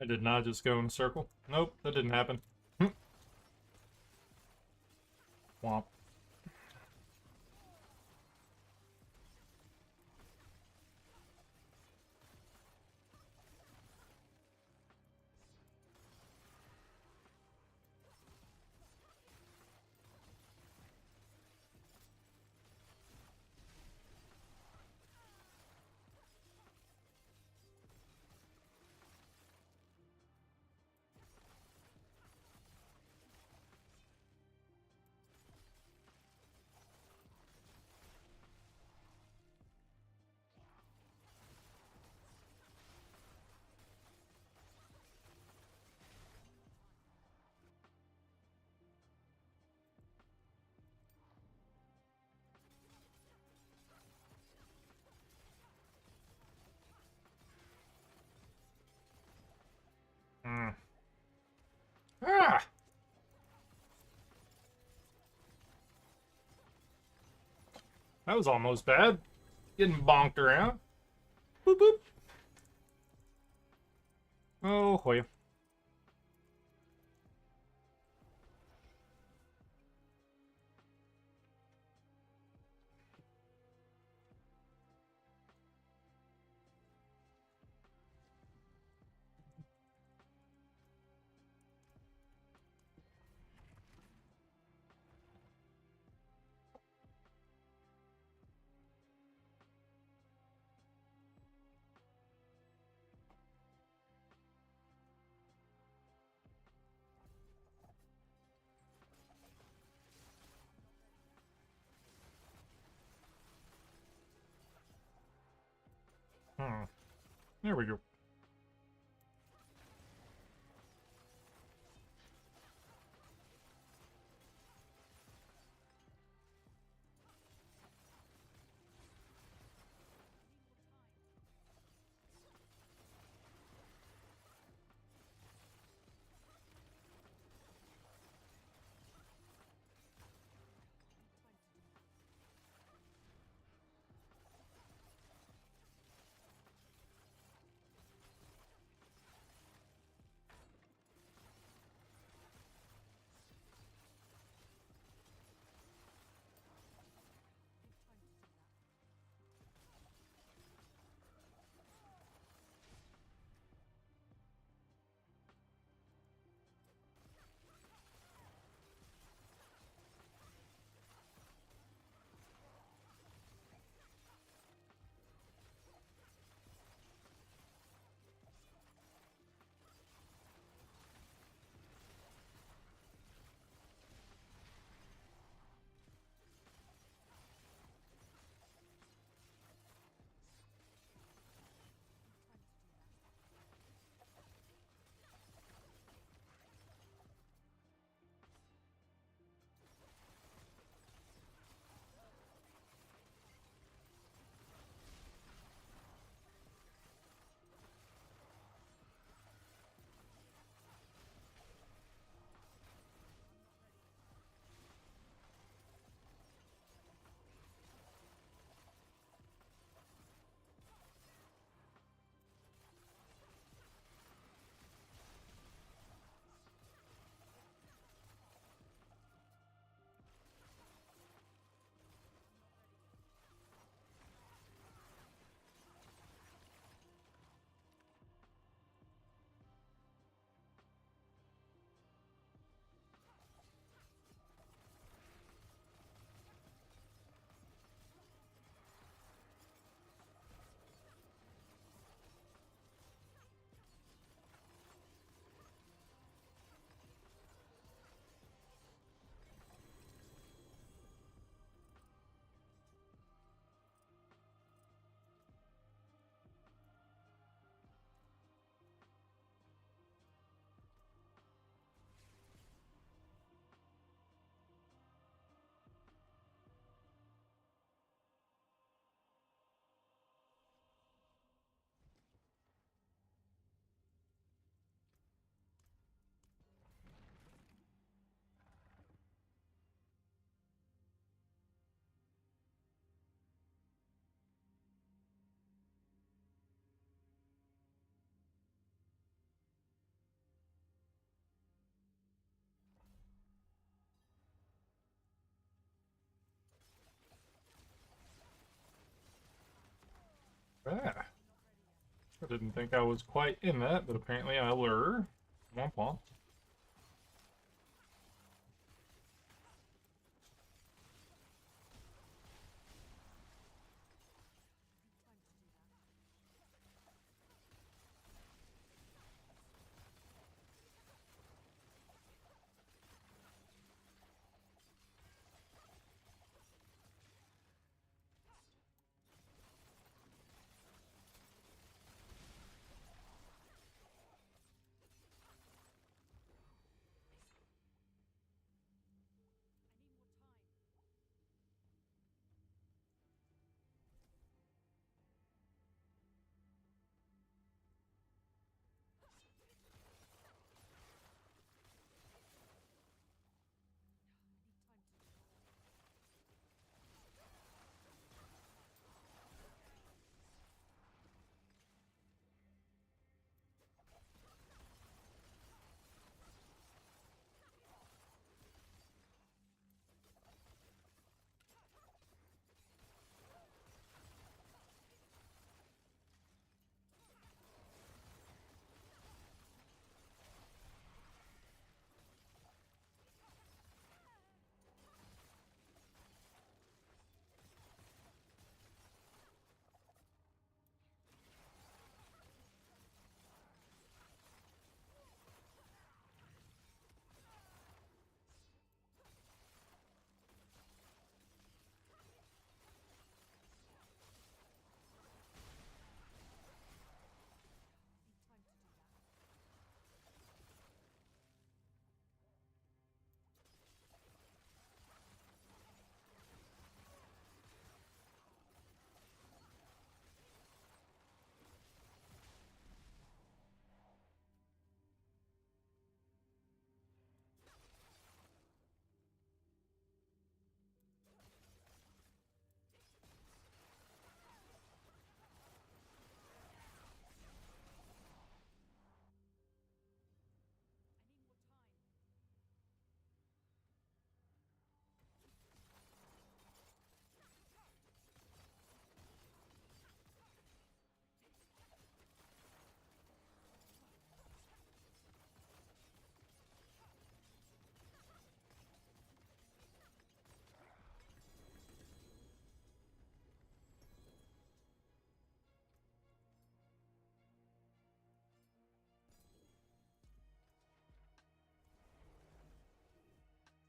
I did not just go in a circle. Nope, that didn't happen. Hm. Womp. Hmm. Ah! That was almost bad. Getting bonked around. Boop boop. Oh, boy. Hmm. There we go. Ah, I didn't think I was quite in that, but apparently I were. Womp womp.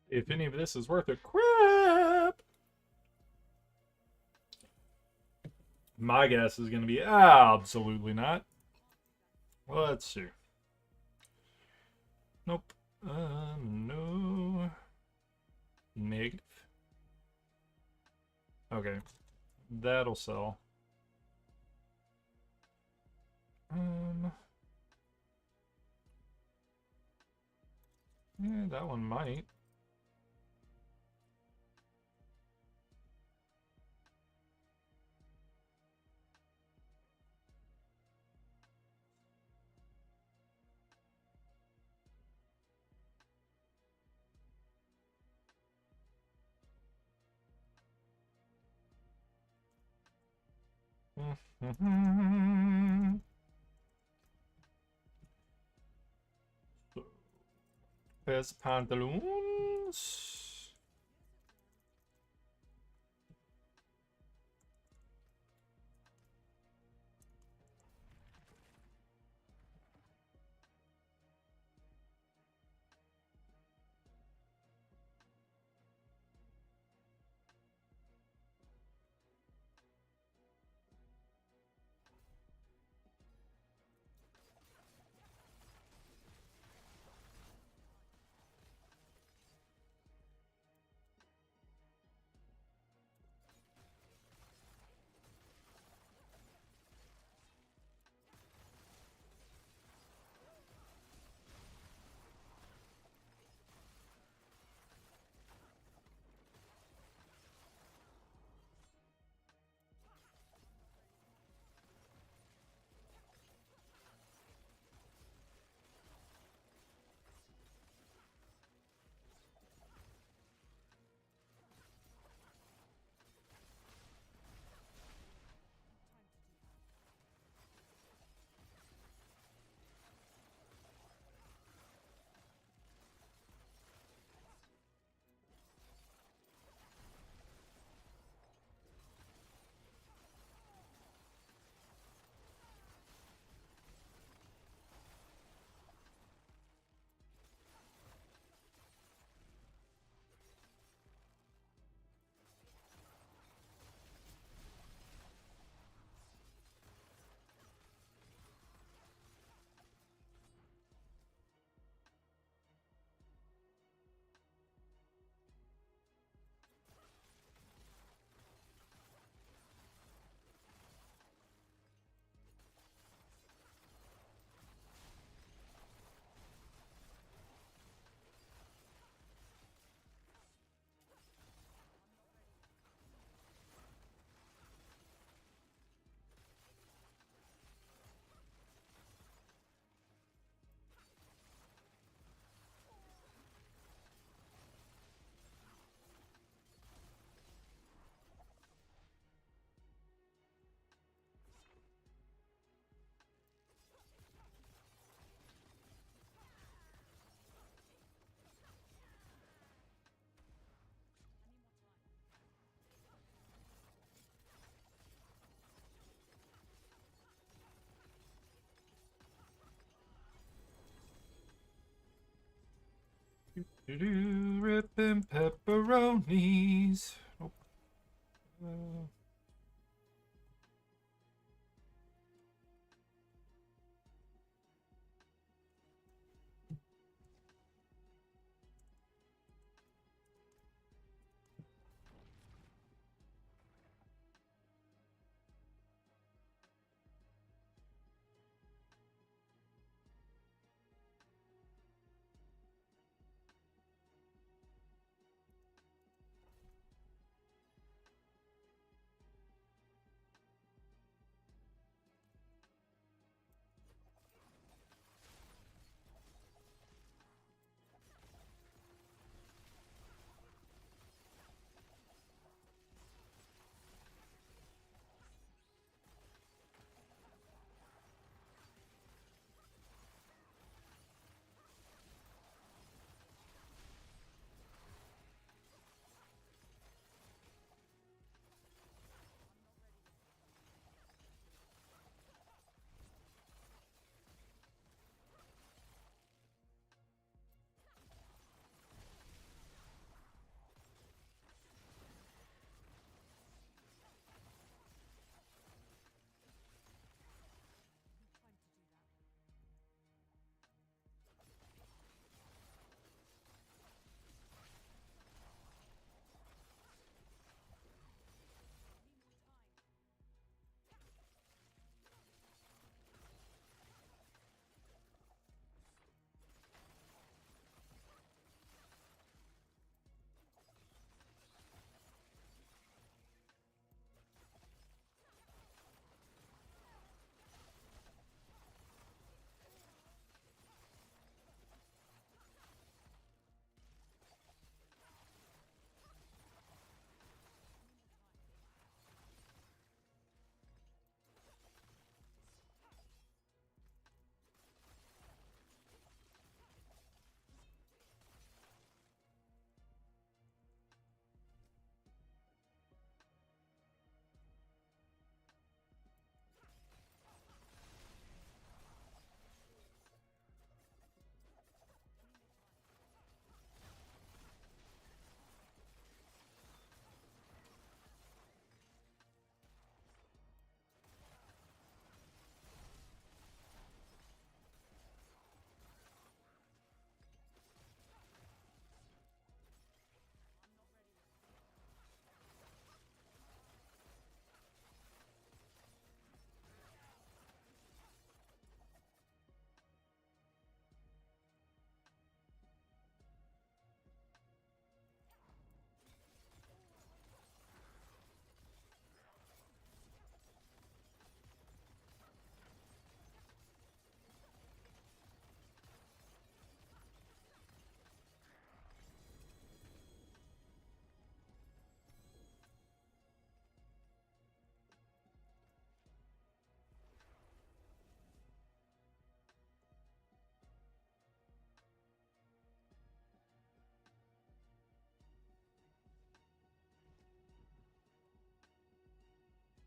If any of this is worth a crap, my guess is going to be absolutely not. Let's see. Nope. No. Negative. Okay. That'll sell. Yeah, that one might. There's pantaloons. Ripping pepperonis. Nope.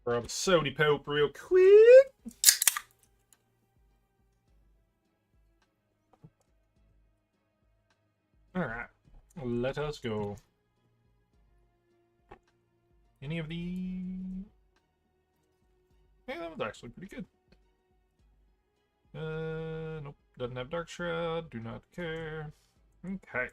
Grab a sody pope real quick. Alright, let us go. Any of the... Hey, that was actually pretty good. Nope, doesn't have Dark Shroud, do not care. Okay.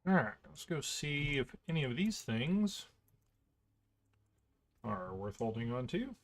Alright, let's go see if any of these things are worth holding on to.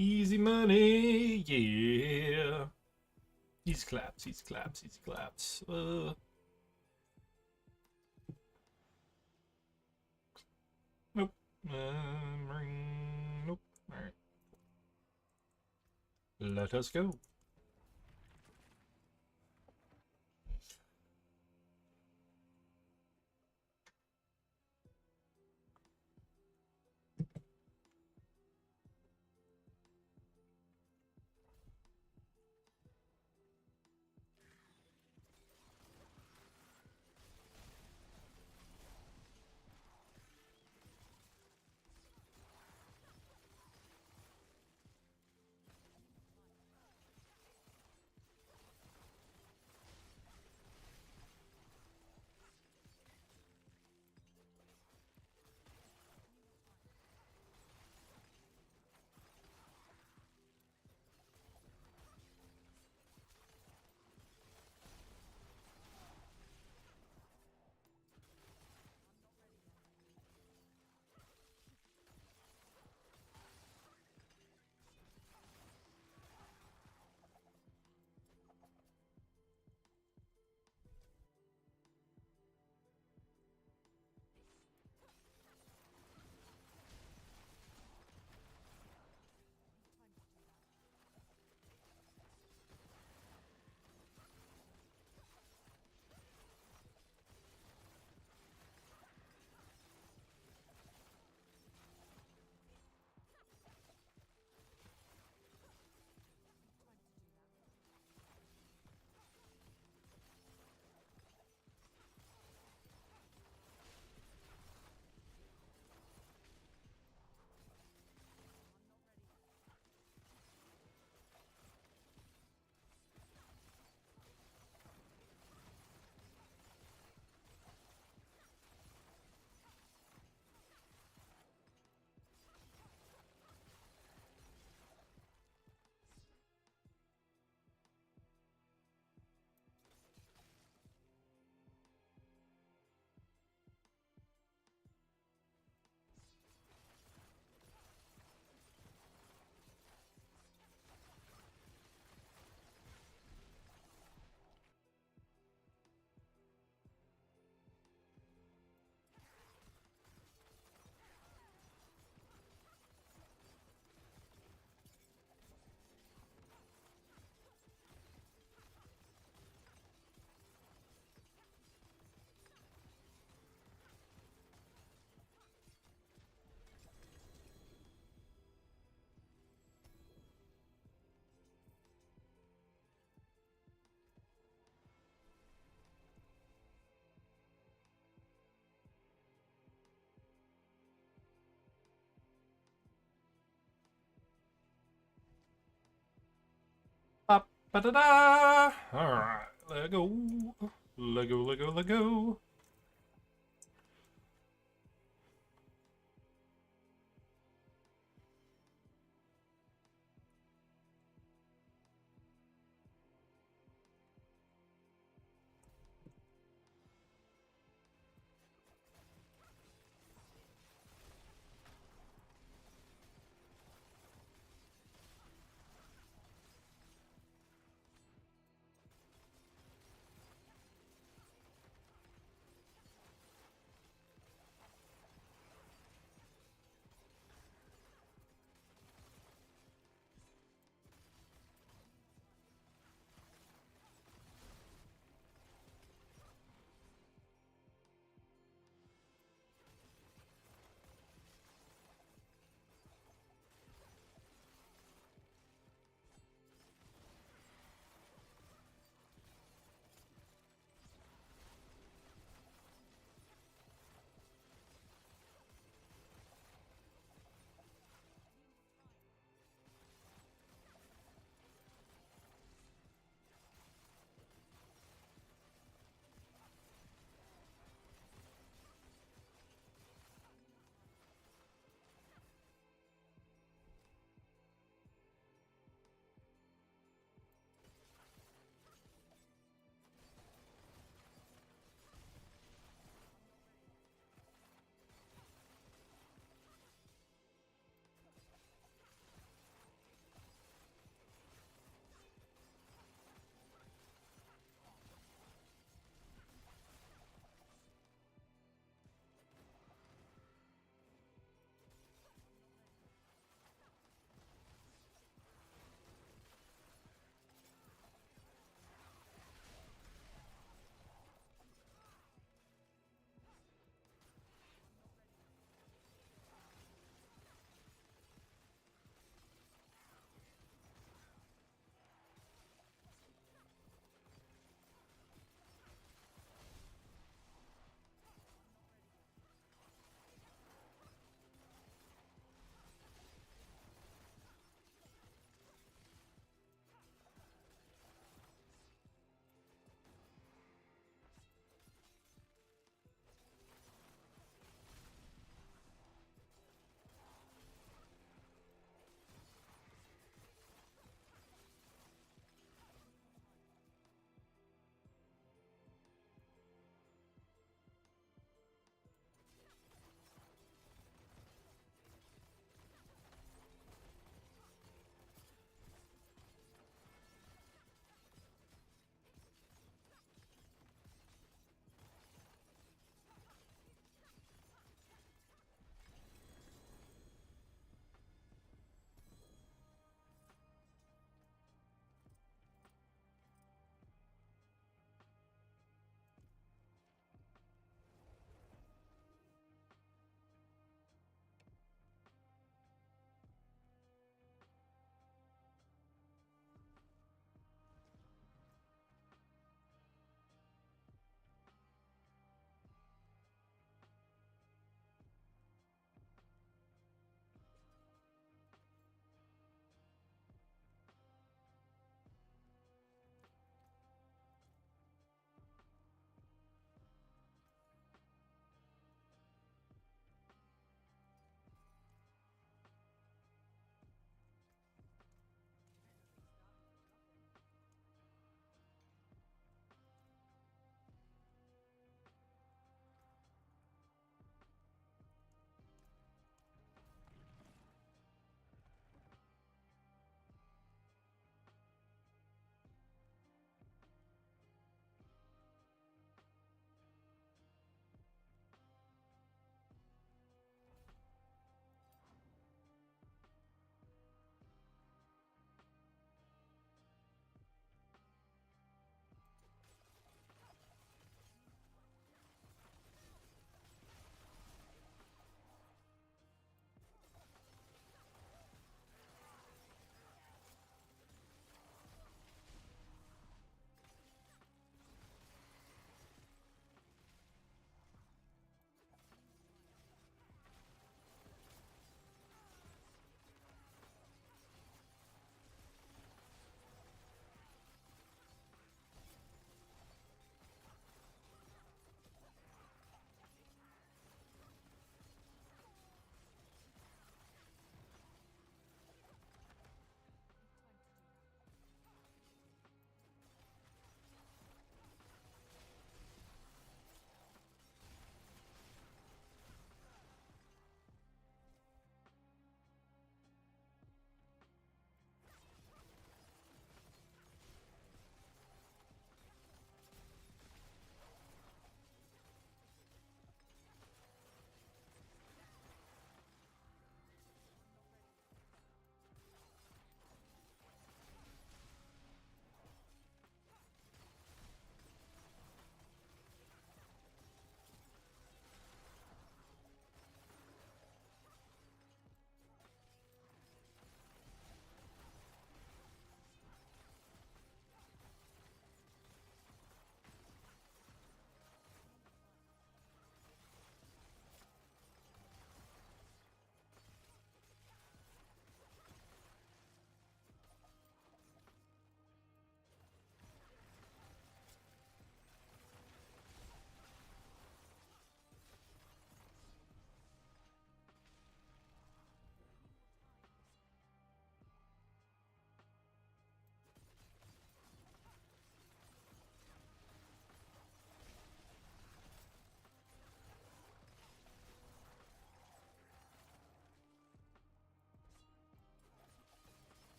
Easy money, yeah. Easy claps, easy claps, easy claps. Nope. Nope. Alright. Let us go. Ba-da-da! Alright, let go. Let go, let go, let go.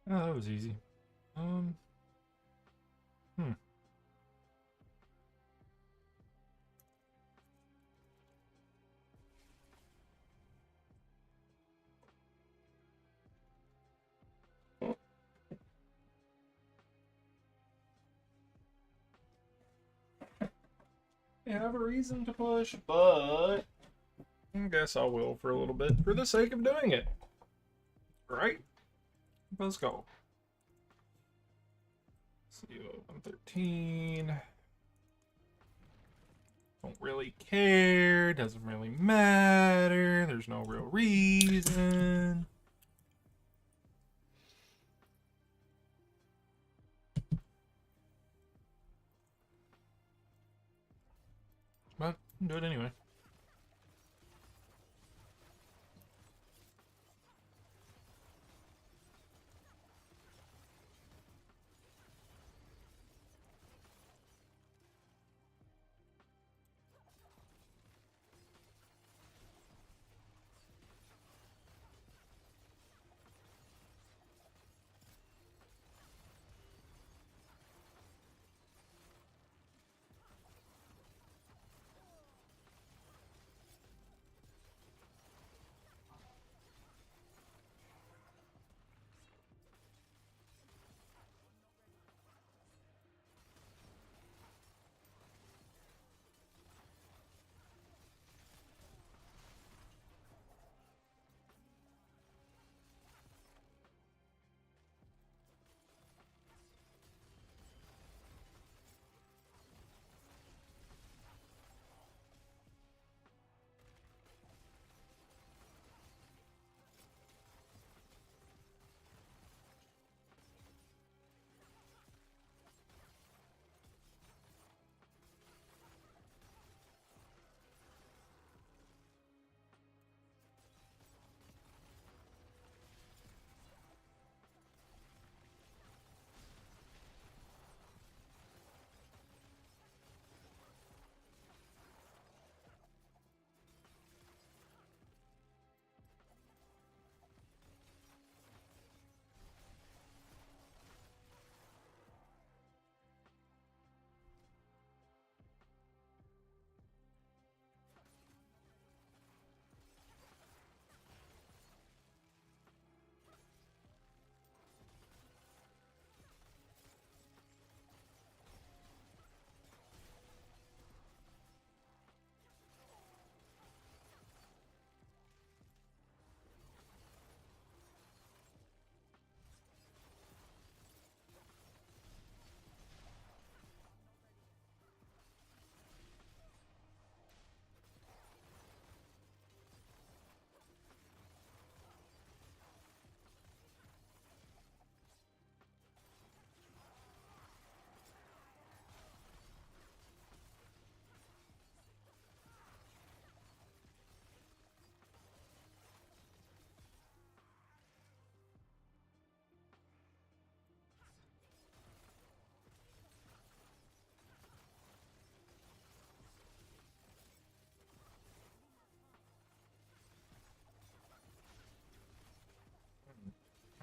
Oh, that was easy. Um, hmm. I have a reason to push, but I guess I will for a little bit for the sake of doing it. Right? Let's go. See, 113. Don't really care. Doesn't really matter. There's no real reason. But do it anyway.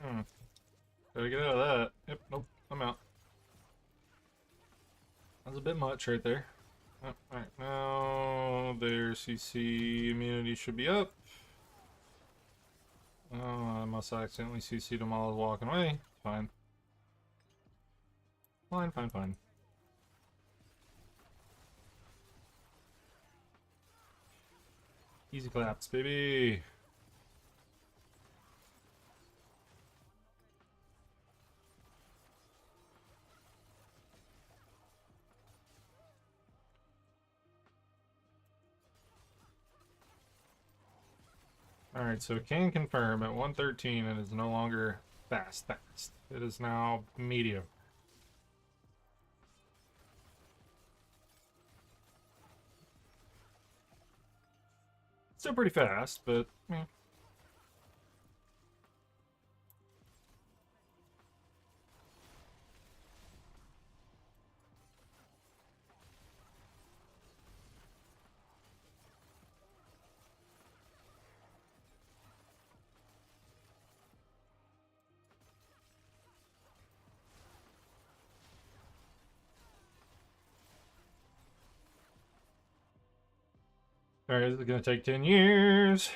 Hmm. Gotta get out of that. Yep, nope, I'm out. That's a bit much right there. Oh, alright, now their CC immunity should be up. Oh, I must have accidentally CC'd him while I was walking away. Fine. Fine, fine, fine. Easy claps, baby. Alright, so can confirm at 113 it is no longer fast. It is now medium. Still pretty fast, but eh. Alright, this is gonna take 10 years.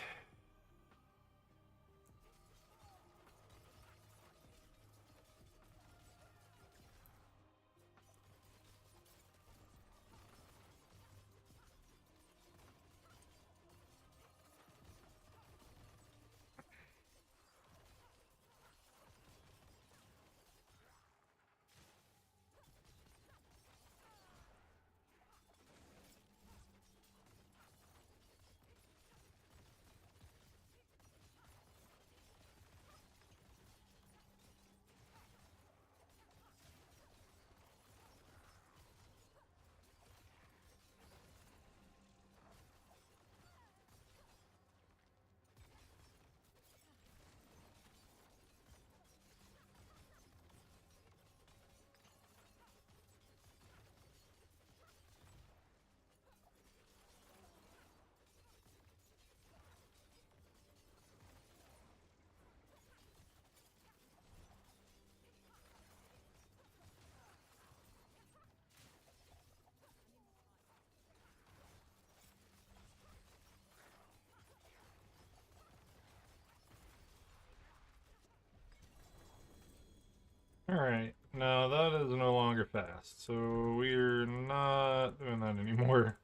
Alright, now that is no longer fast, so we're not doing that anymore.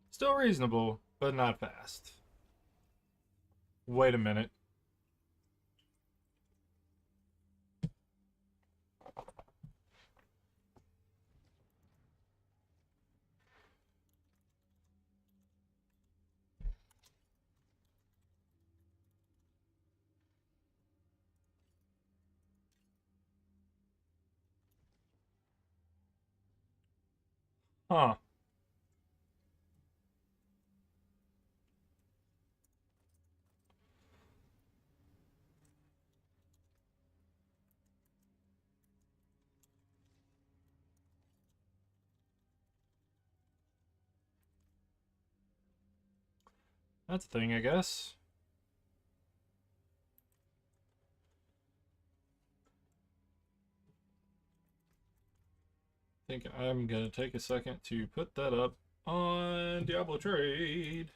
Still reasonable, but not fast. Wait a minute. Huh. That's a thing, I guess. I think I'm gonna take a second to put that up on Diablo Trade.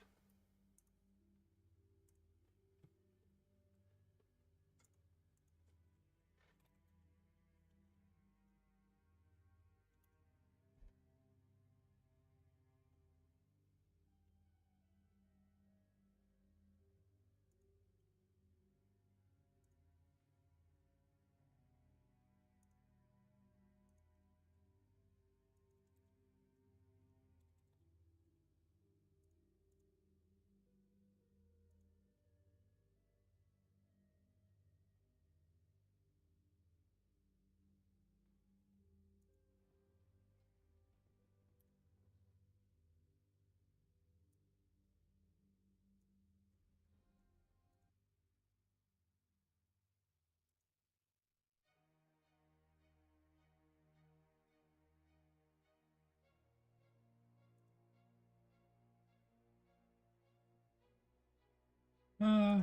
Uh,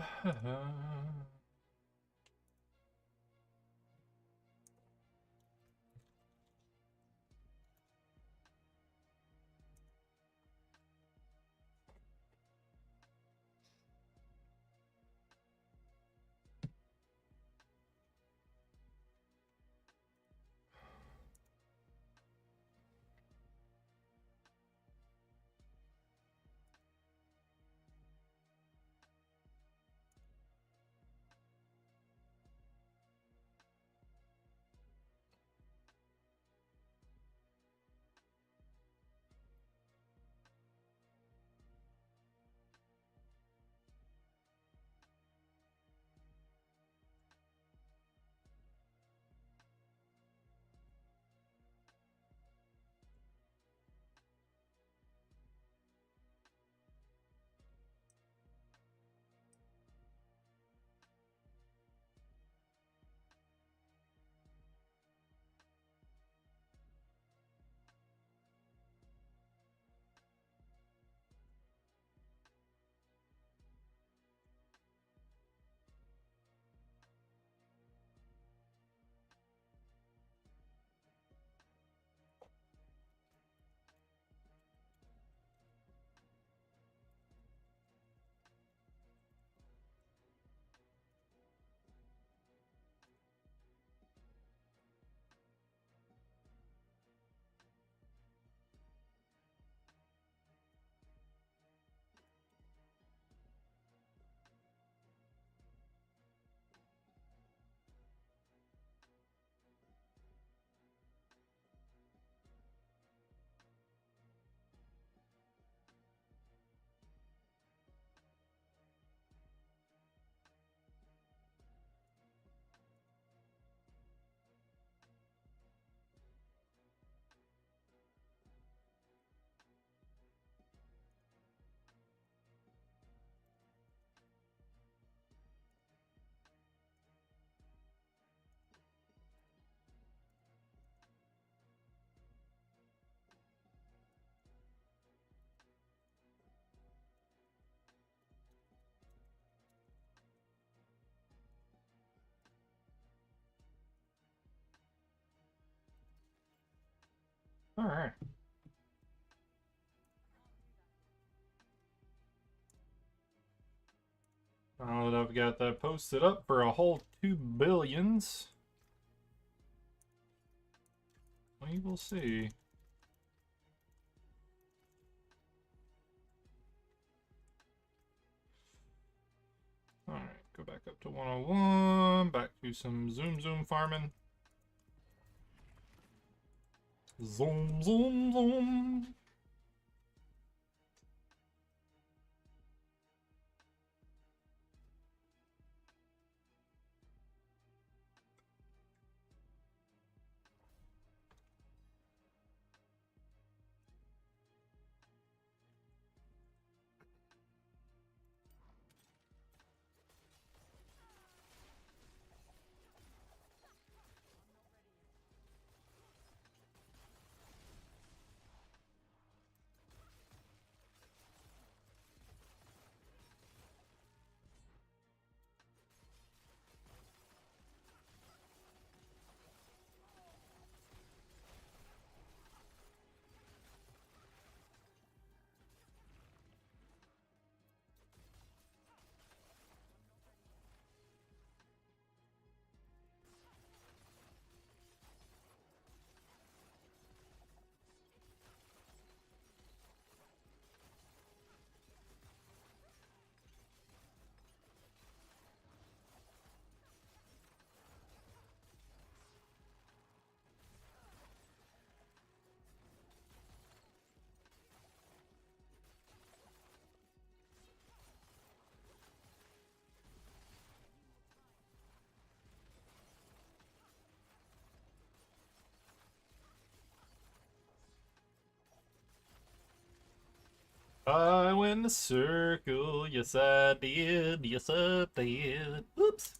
Alright. Now that I've got that posted up for a whole 2 billions, we will see. Alright, go back up to 101, back to some zoom farming. Zoom. I went in a circle, yes I did, yes I did. Oops.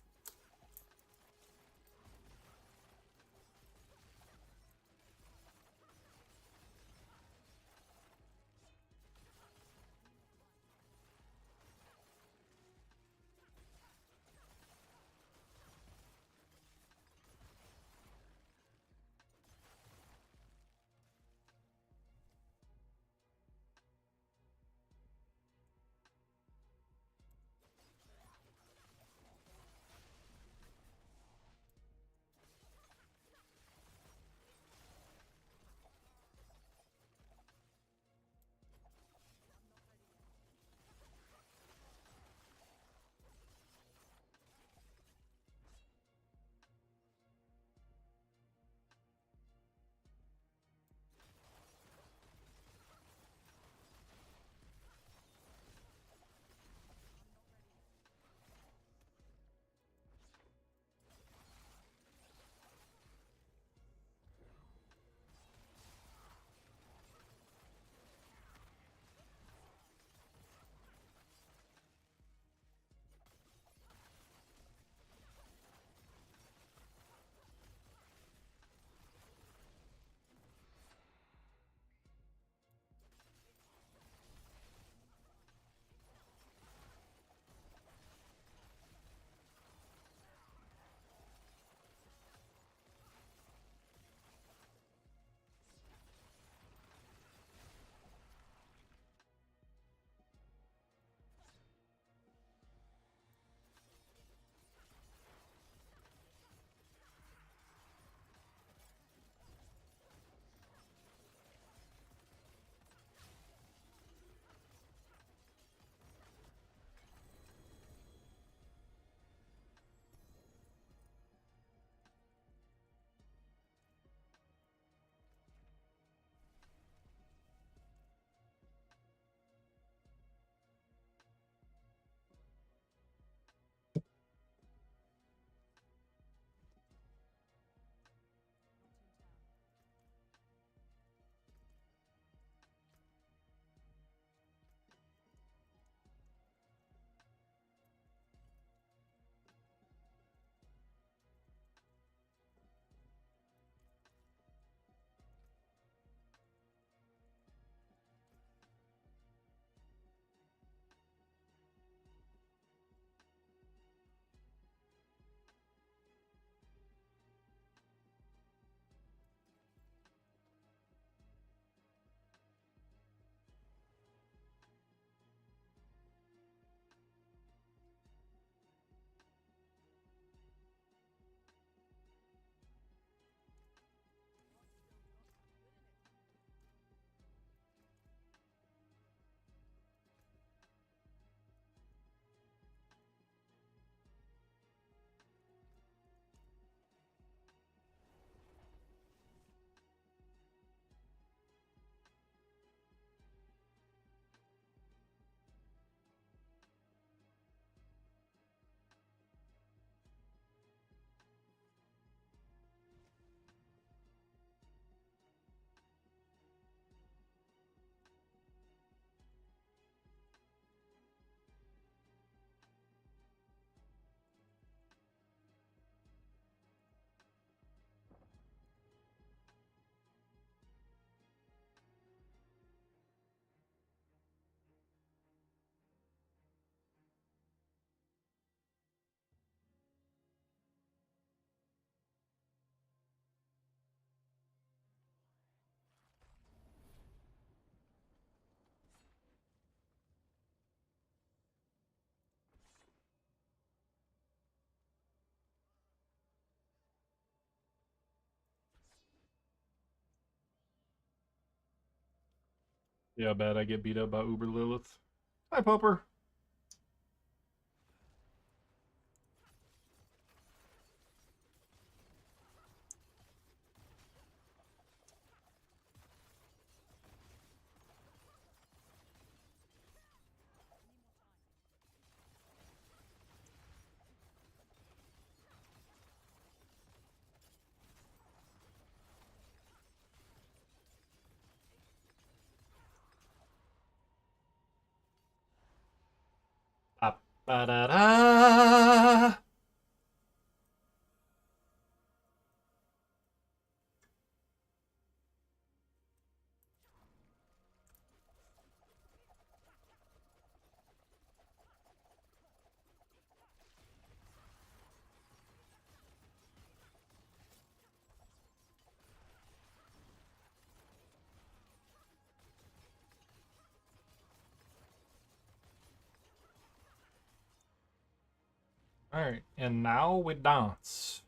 Yeah, bad I get beat up by Uber Lilith. Hi, Pupper. Ba-da-da. Alright, and now we dance.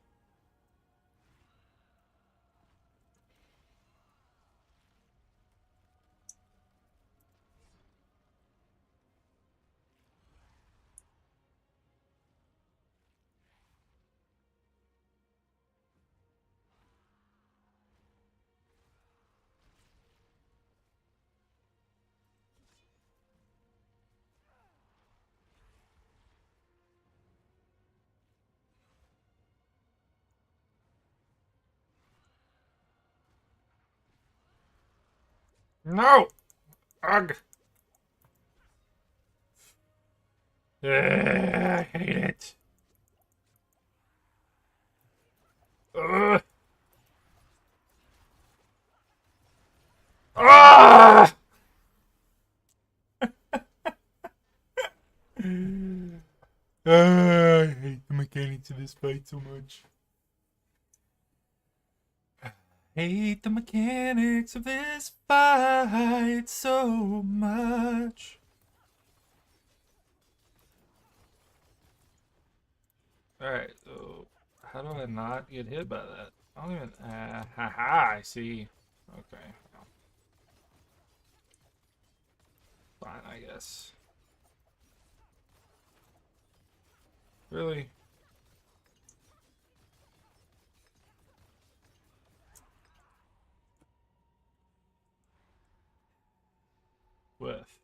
No! Ugh! I hate it. Ugh! Ah! I hate the mechanics of this fight so much. Hate the mechanics of this fight so much. Alright, so how do I not get hit by that? I don't even. Haha, I see. Okay. Well, fine, I guess. Really? With.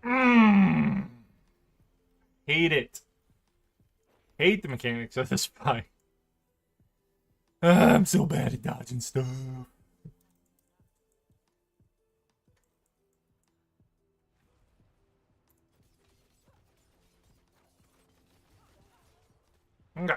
Mm. Hate it. Hate the mechanics of this fight. I'm so bad at dodging stuff. Okay.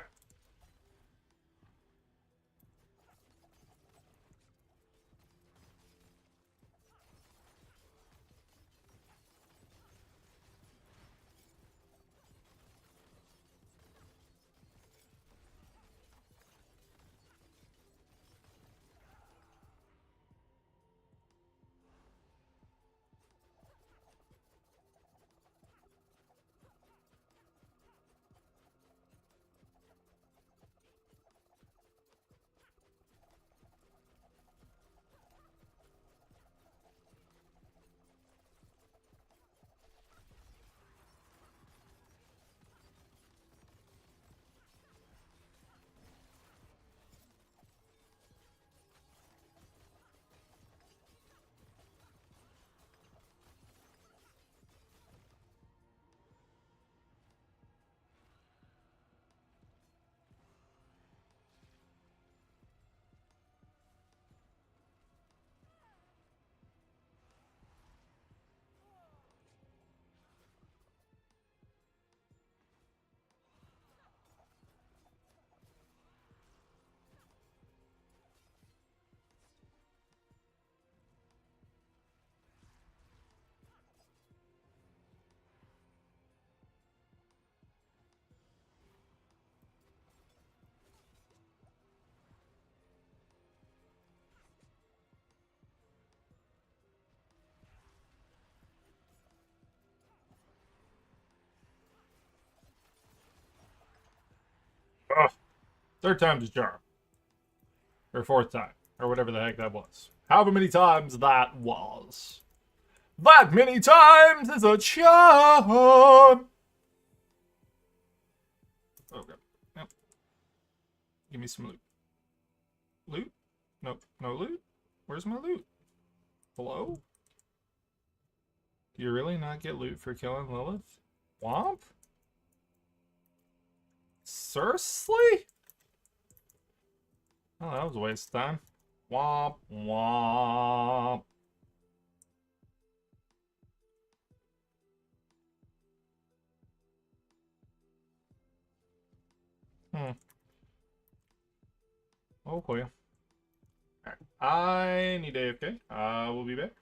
Third time's a charm. Or fourth time. Or whatever the heck that was. However many times that was. That many times is a charm! Okay. Yep. Give me some loot. Loot? Nope. No loot? Where's my loot? Hello? Do you really not get loot for killing Lilith? Womp? Seriously? Oh, that was a waste of time. Womp, womp. Okay. Alright. I need AFK. We'll be back.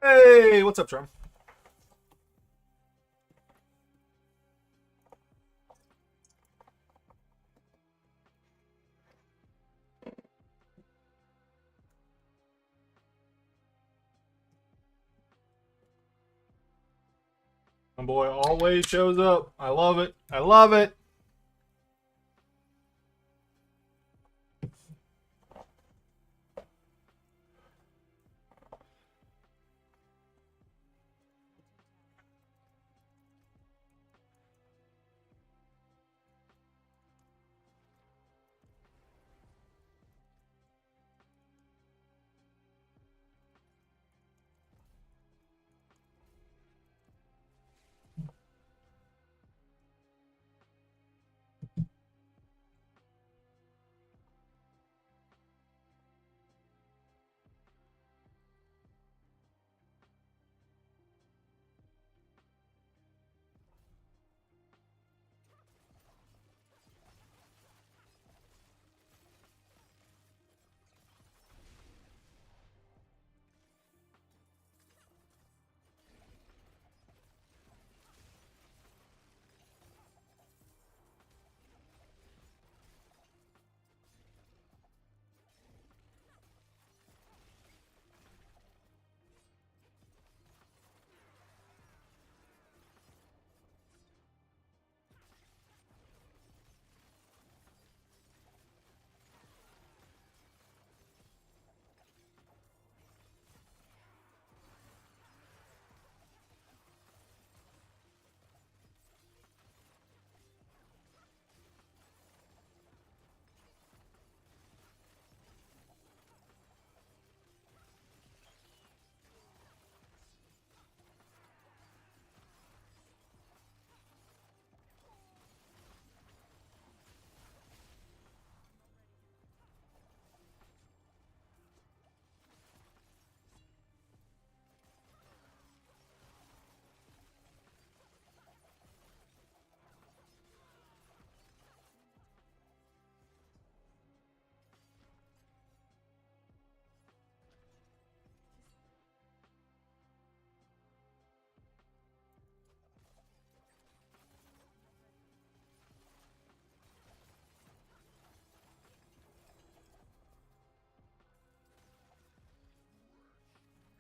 Hey, what's up, Tron? My boy always shows up. I love it. I love it.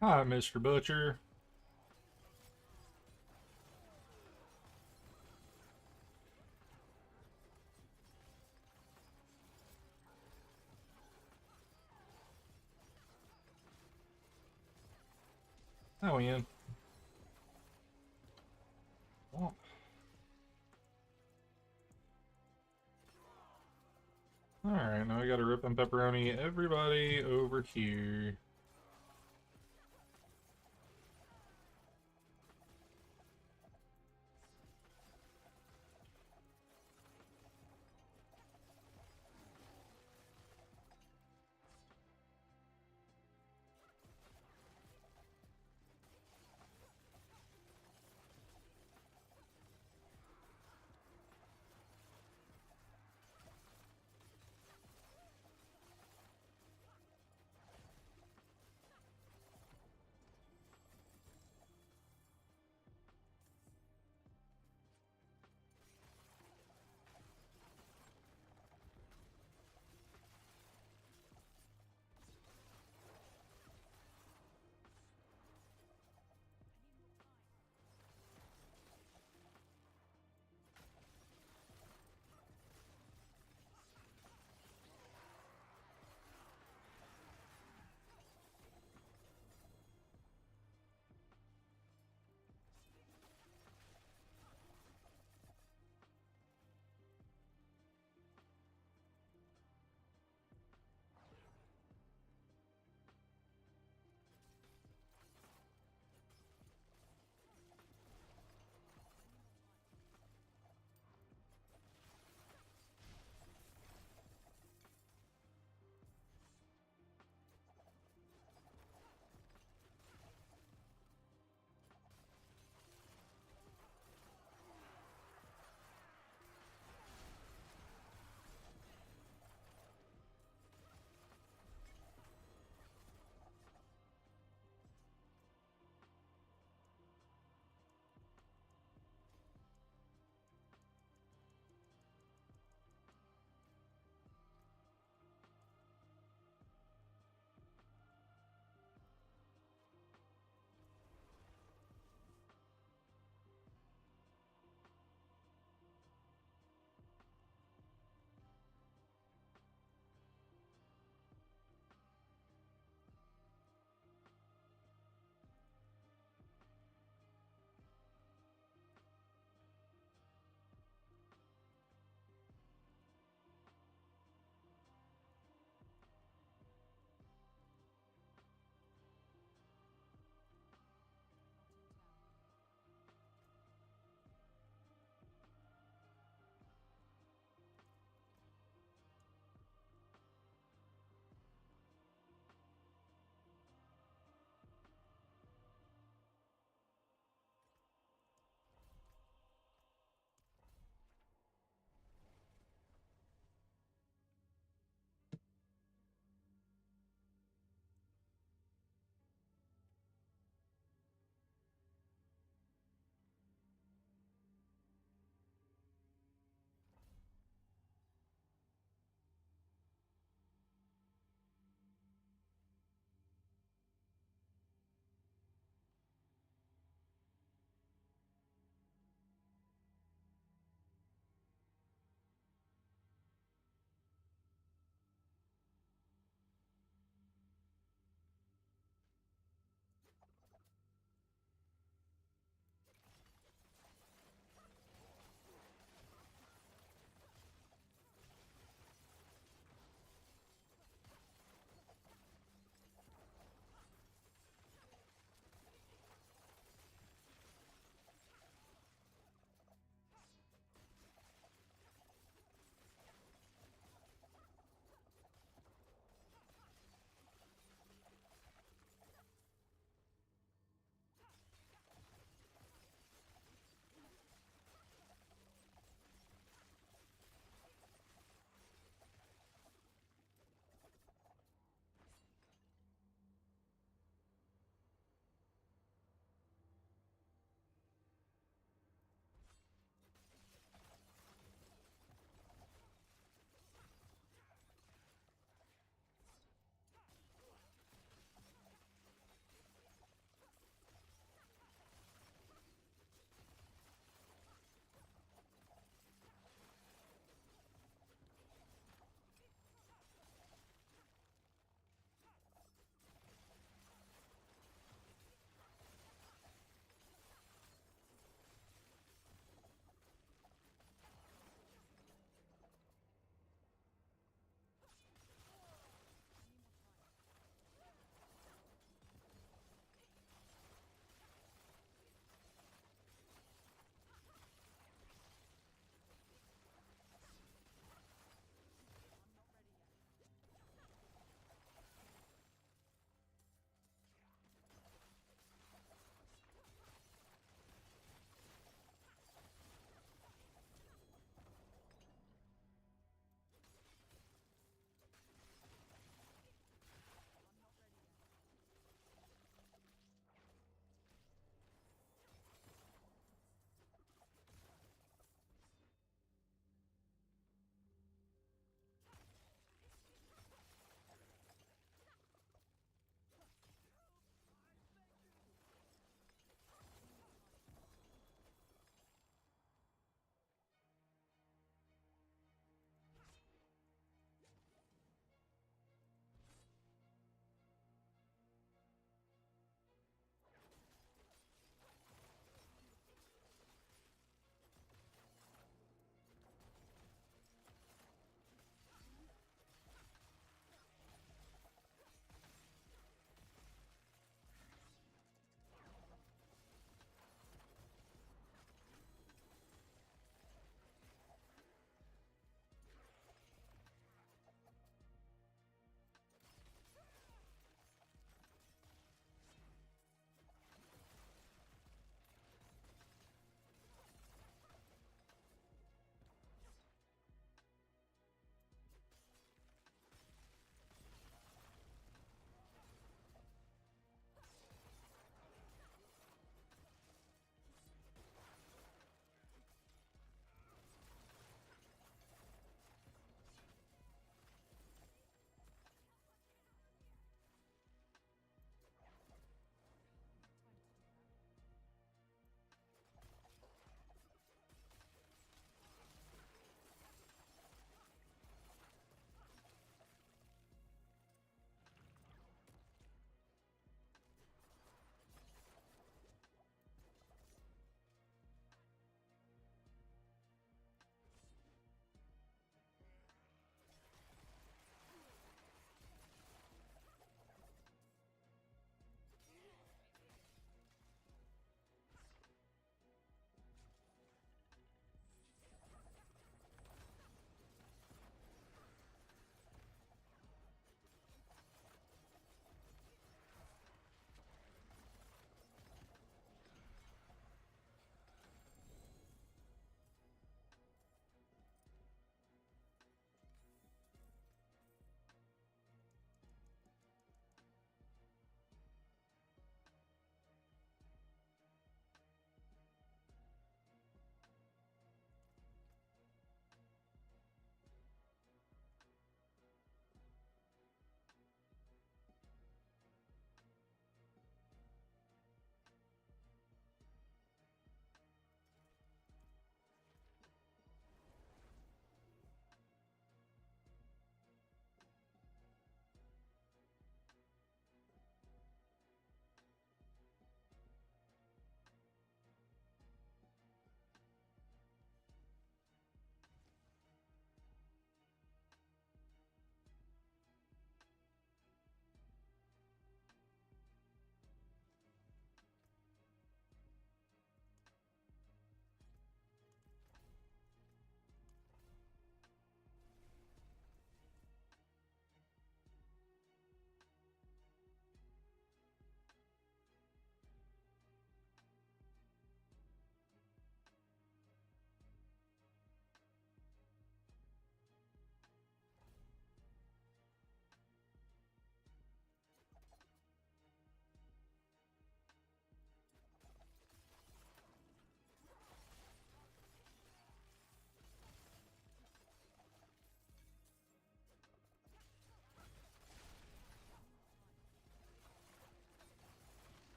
Hi, Mr. Butcher. How Ian? Oh. Alright, now we gotta rip and pepperoni everybody over here.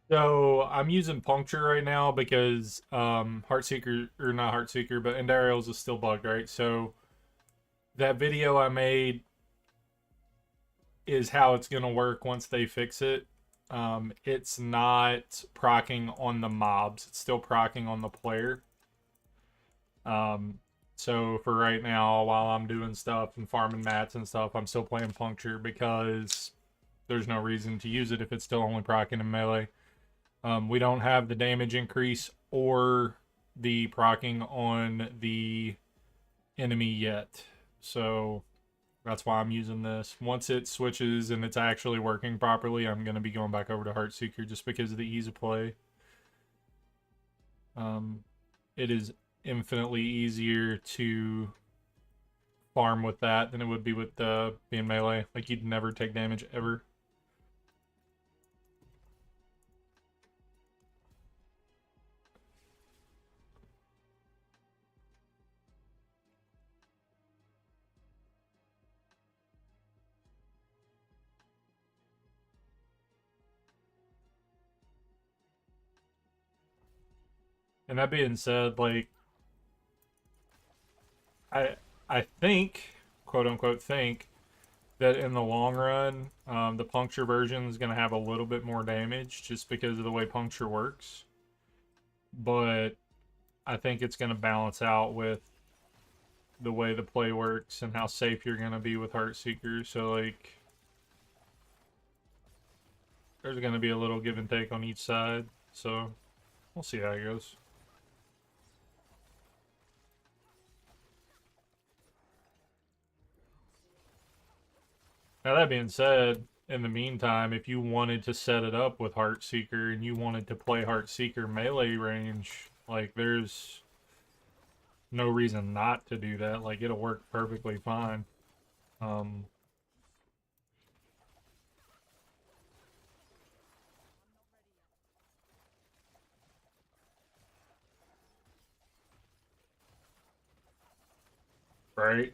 So I'm using puncture right now because Heartseeker, or not Heartseeker, but Endarials is still bugged, right? So that video I made is how it's gonna work once they fix it. It's not procking on the mobs; it's still procking on the player. Um, so for right now, while I'm doing stuff and farming mats and stuff, I'm still playing puncture because there's no reason to use it if it's still only procking in melee. We don't have the damage increase or the procking on the enemy yet. So that's why I'm using this. Once it switches and it's actually working properly, I'm going to be going back over to Heartseeker just because of the ease of play. Um, it is infinitely easier to farm with that than it would be with being melee. Like, you'd never take damage ever. And that being said, like, I I think, quote unquote, think that in the long run, the puncture version is going to have a little bit more damage just because of the way puncture works. But I think it's going to balance out with the way the play works and how safe you're going to be with Heartseeker. So, like, there's going to be a little give and take on each side. So, we'll see how it goes. Now, that being said, in the meantime, if you wanted to set it up with Heartseeker and you wanted to play Heartseeker melee range, like, there's no reason not to do that. Like, it'll work perfectly fine. Um, right?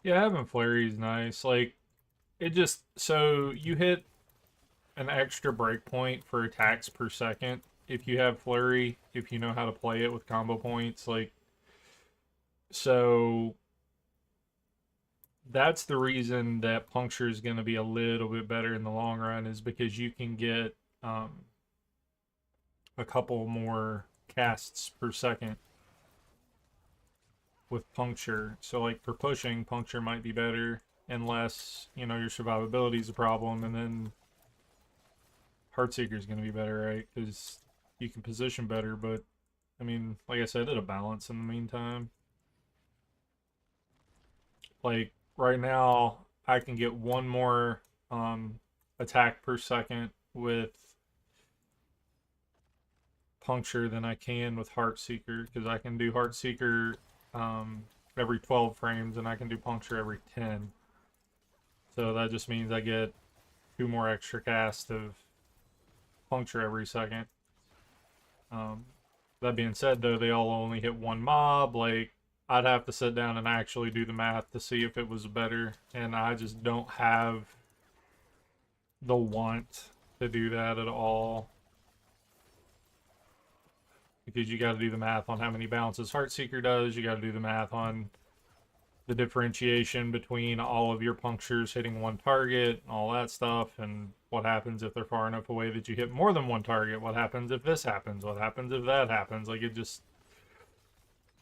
Yeah, having flurry is nice. Like, it just, so you hit an extra breakpoint for attacks per second if you have flurry, if you know how to play it with combo points. Like, so that's the reason that puncture is going to be a little bit better in the long run, is because you can get a couple more casts per second with puncture. So, like, for pushing, puncture might be better unless, you know, your survivability is a problem, and then Heartseeker is going to be better, right? Because you can position better, but I mean, like I said, it'll balance in the meantime. Like, right now, I can get one more attack per second with puncture than I can with Heartseeker, because I can do Heartseeker every 12 frames and I can do puncture every 10. So that just means I get two more extra casts of puncture every second. Um, that being said, though, they all only hit one mob. Like, I'd have to sit down and actually do the math to see if it was better, and I just don't have the want to do that at all, because you got to do the math on how many bounces Heartseeker does. You got to do the math on the differentiation between all of your punctures hitting one target, all that stuff, and what happens if they're far enough away that you hit more than one target. What happens if this happens? What happens if that happens? Like, it just,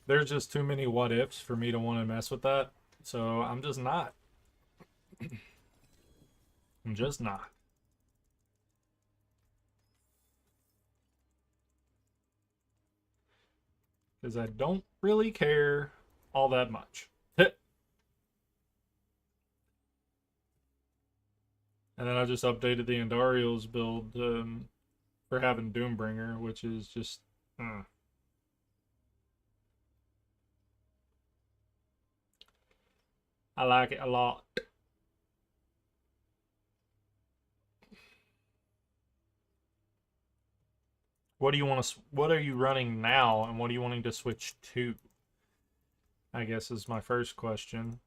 there's just too many what ifs for me to want to mess with that. So I'm just not. I'm just not. Because I don't really care all that much. And then I just updated the Andariel's build for having Doombringer, which is just. I like it a lot. What do you want to? What are you running now, and what are you wanting to switch to? I guess is my first question.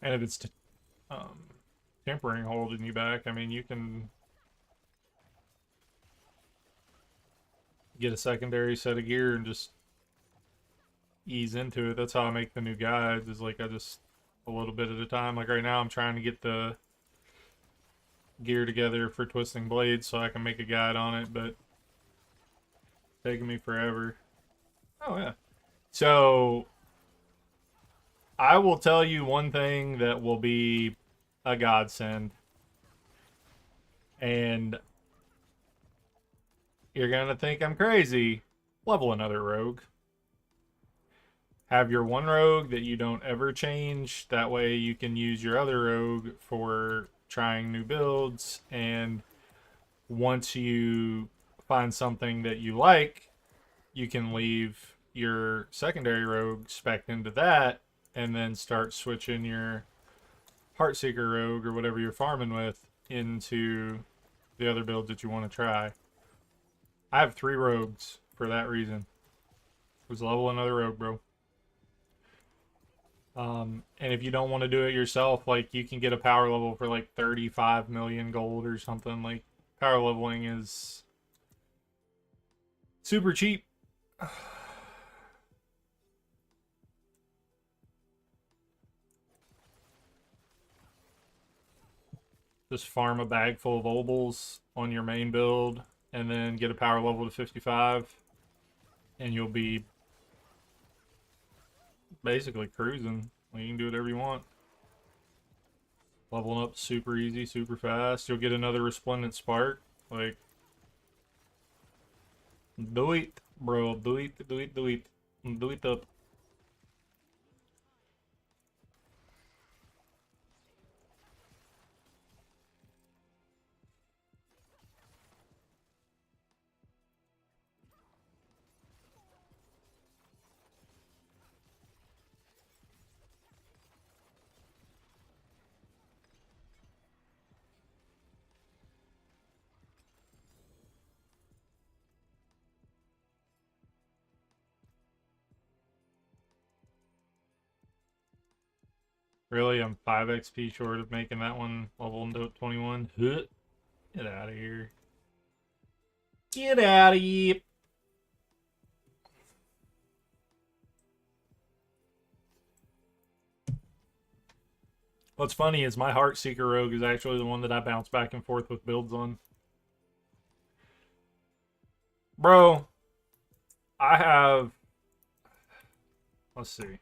And if it's tempering holding you back, I mean, you can get a secondary set of gear and just ease into it. That's how I make the new guides, is like I just a little bit at a time. Like right now I'm trying to get the gear together for twisting blades so I can make a guide on it, but it's taking me forever. Oh yeah. So I will tell you one thing that will be a godsend. And you're gonna think I'm crazy. Level another rogue. Have your one rogue that you don't ever change. That way you can use your other rogue for trying new builds. And once you find something that you like, you can leave your secondary rogue spec into that and then start switching your Heartseeker rogue or whatever you're farming with into the other builds that you want to try. I have 3 rogues for that reason. Just level another rogue, bro. And if you don't want to do it yourself, like you can get a power level for like 35 million gold or something. Like power leveling is super cheap. Just farm a bag full of obols on your main build and then get a power level to 55 and you'll be basically cruising. Like, you can do whatever you want. Leveling up super easy, super fast. You'll get another resplendent spark. Like, do it, bro. Do it, do it, do it. Do it up. Really, I'm 5 XP short of making that one level into 21. Get out of here. Get out of here. What's funny is my Heartseeker rogue is actually the one that I bounce back and forth with builds on. Bro, I have... Let's see.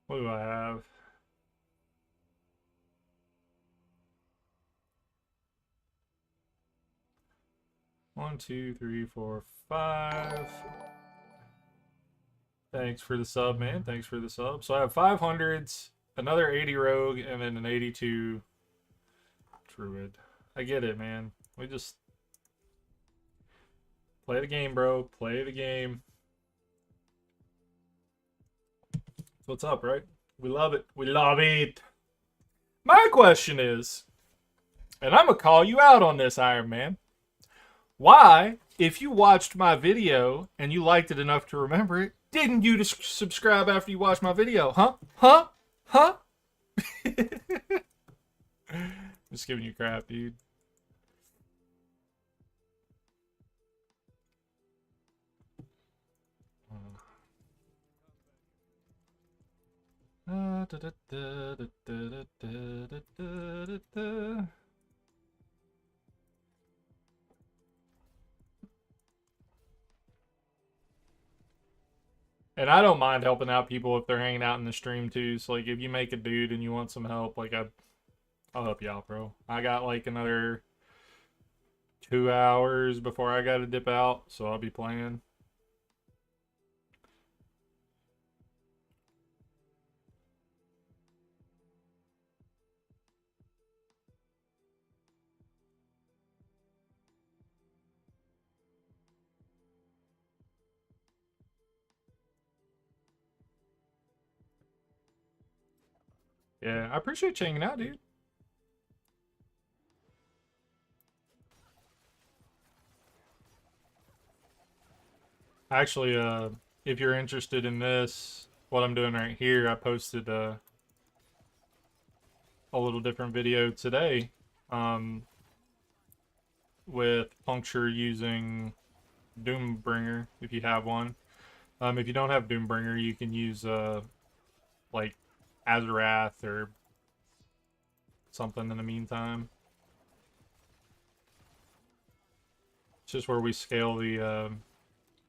What do I have? One, two, three, four, 5. Thanks for the sub, man. Thanks for the sub. So I have 500s, another 80 rogue, and then an 82 druid. I get it, man. We just play the game, bro. Play the game. What's up, right? We love it. We love it. My question is, and I'm going to call you out on this, Iron Man. Why, if you watched my video and you liked it enough to remember it, didn't you subscribe after you watched my video? Huh? Huh? Huh? Just giving you crap, dude. And I don't mind helping out people if they're hanging out in the stream too. So like if you make a dude and you want some help, like I'll help you out, bro. I got like another 2 hours before I gotta dip out, so I'll be playing. Yeah, I appreciate you hanging out, dude. Actually, if you're interested in this, what I'm doing right here, I posted a little different video today, with Puncture using Doombringer, if you have one. If you don't have Doombringer, you can use, like, Azarath or something in the meantime. It's just where we scale the,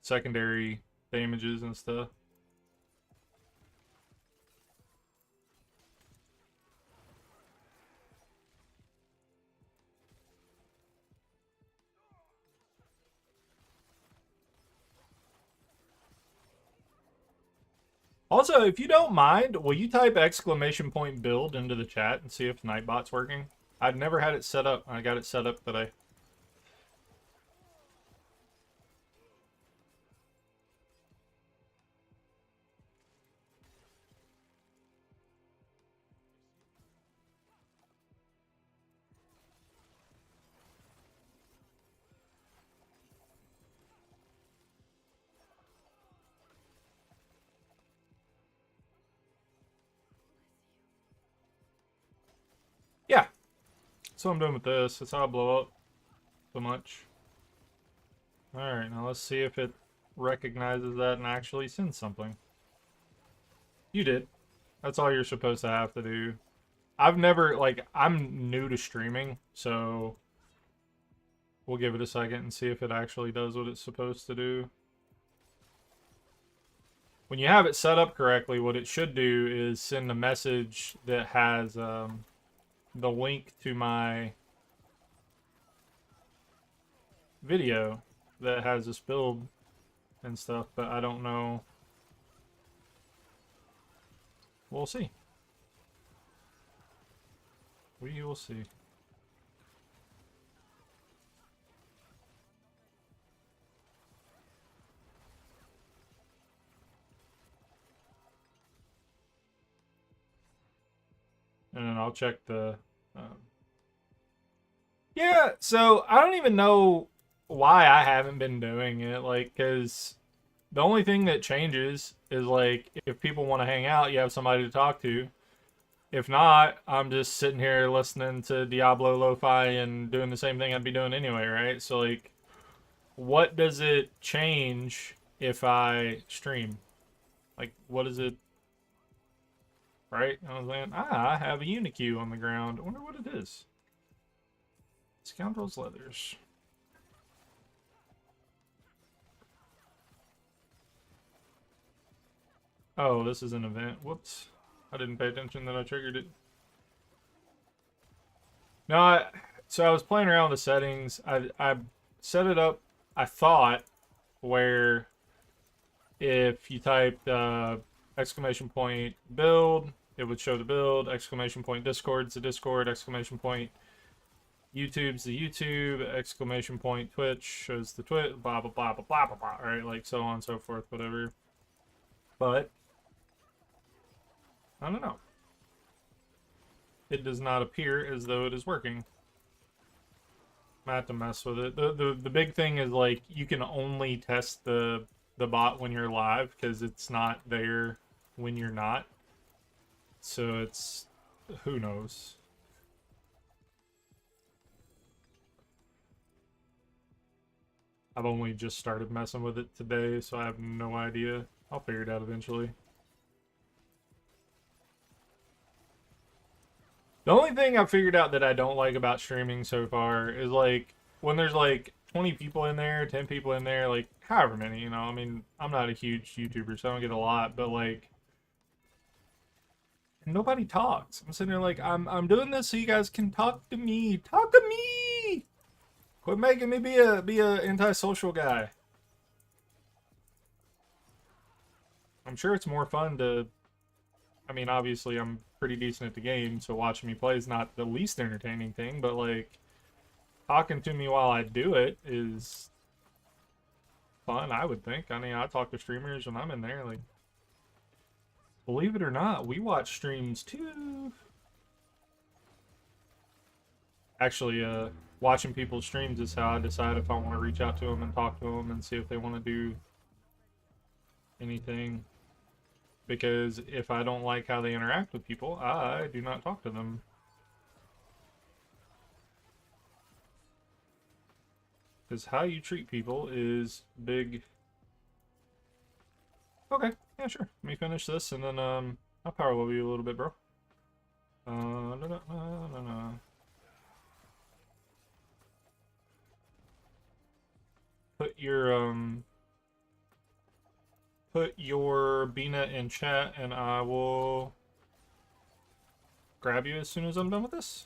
secondary damages and stuff. Also, if you don't mind, will you type !build into the chat and see if Nightbot's working? I've never had it set up. I got it set up today. Yeah. That's what I'm doing with this. That's how I blow up so much. Alright, now let's see if it recognizes that and actually sends something. You did. That's all you're supposed to have to do. I've never, like, I'm new to streaming, so we'll give it a second and see if it actually does what it's supposed to do. When you have it set up correctly, what it should do is send a message that has the link to my video that has this build and stuff, but I don't know. We'll see. We will see. And then I'll check the... Yeah, so I don't even know why I haven't been doing it, like, because the only thing that changes is, like, if people want to hang out, you have somebody to talk to. If not, I'm just sitting here listening to Diablo lo-fi and doing the same thing I'd be doing anyway, right? So, like, what does it change if I stream? Like, what is it? Right? I was saying, I have a Unicue on the ground. I wonder what it is. Scoundrel's Leathers. Oh, this is an event. Whoops. I didn't pay attention that I triggered it. No, so I was playing around with the settings. I set it up, I thought, where if you typed !build, it would show the build, !discord's the Discord, YouTube's the YouTube, Twitch shows the Twitch, blah, blah, blah, blah, blah, blah, blah, right? Like so on and so forth, whatever. But, I don't know. It does not appear as though it is working. I have to mess with it. The big thing is, like, you can only test the bot when you're live, because it's not there when you're not. So it's, who knows. I've only just started messing with it today, so I have no idea. I'll figure it out eventually. The only thing I've figured out that I don't like about streaming so far is, like, when there's, like, 20 people in there, 10 people in there, like, however many, you know, I mean, I'm not a huge YouTuber, so I don't get a lot, but, like, Nobody talks. I'm sitting there like, I'm doing this so you guys can talk to me. Talk to me. Quit making me be a antisocial guy. I'm sure it's more fun to. I mean, obviously, I'm pretty decent at the game, so watching me play is not the least entertaining thing. But like, talking to me while I do it is fun. I would think. I mean, I talk to streamers when I'm in there. Like, believe it or not, we watch streams too. Actually, watching people's streams is how I decide if I want to reach out to them and talk to them and see if they want to do anything. Because if I don't like how they interact with people, I do not talk to them. Because how you treat people is big. Okay, yeah, sure. Let me finish this and then I'll power level you a little bit, bro. No, no, no, no, no. Put your Bina in chat and I will grab you as soon as I'm done with this.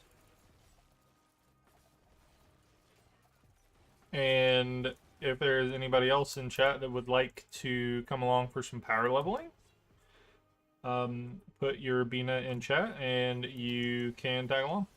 And if there's anybody else in chat that would like to come along for some power leveling, put your Bina in chat and you can tag along.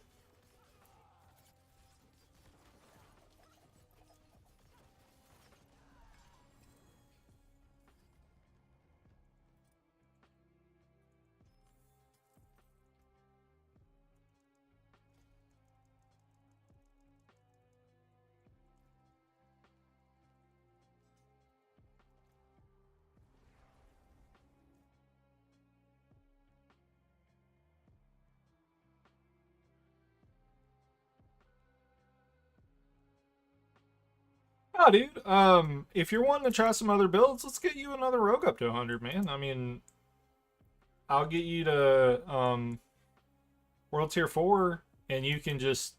Oh, dude. If you're wanting to try some other builds, let's get you another rogue up to 100, man. I mean, I'll get you to World Tier 4, and you can just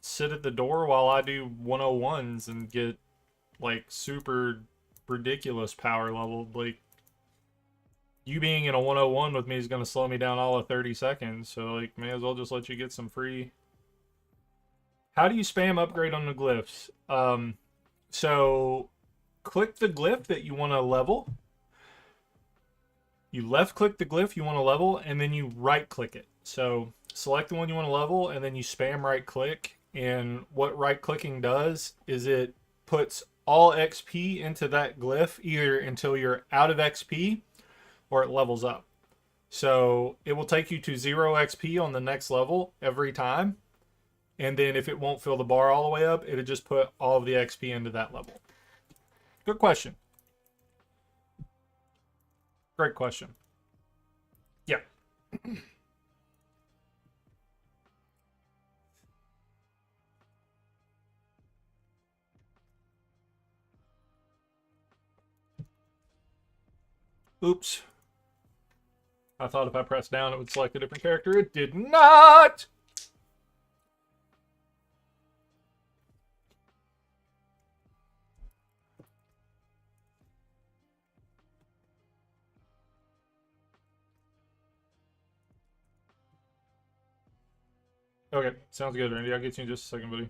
sit at the door while I do 101s and get, like, super ridiculous power level. Like, you being in a 101 with me is going to slow me down all of 30 seconds, so, like, may as well just let you get some free. How do you spam upgrade on the glyphs? So click the glyph that you want to level. You left click the glyph you want to level, and then you right click it. So select the one you want to level, and then you spam right click. And what right clicking does is it puts all XP into that glyph, either until you're out of XP or it levels up. So it will take you to 0 XP on the next level every time. And then if it won't fill the bar all the way up, it'll just put all of the XP into that level. Good question. Great question. Yeah. Oops. I thought if I pressed down it would select a different character. It did not! Okay, sounds good, Randy. I'll get you in just a second, buddy.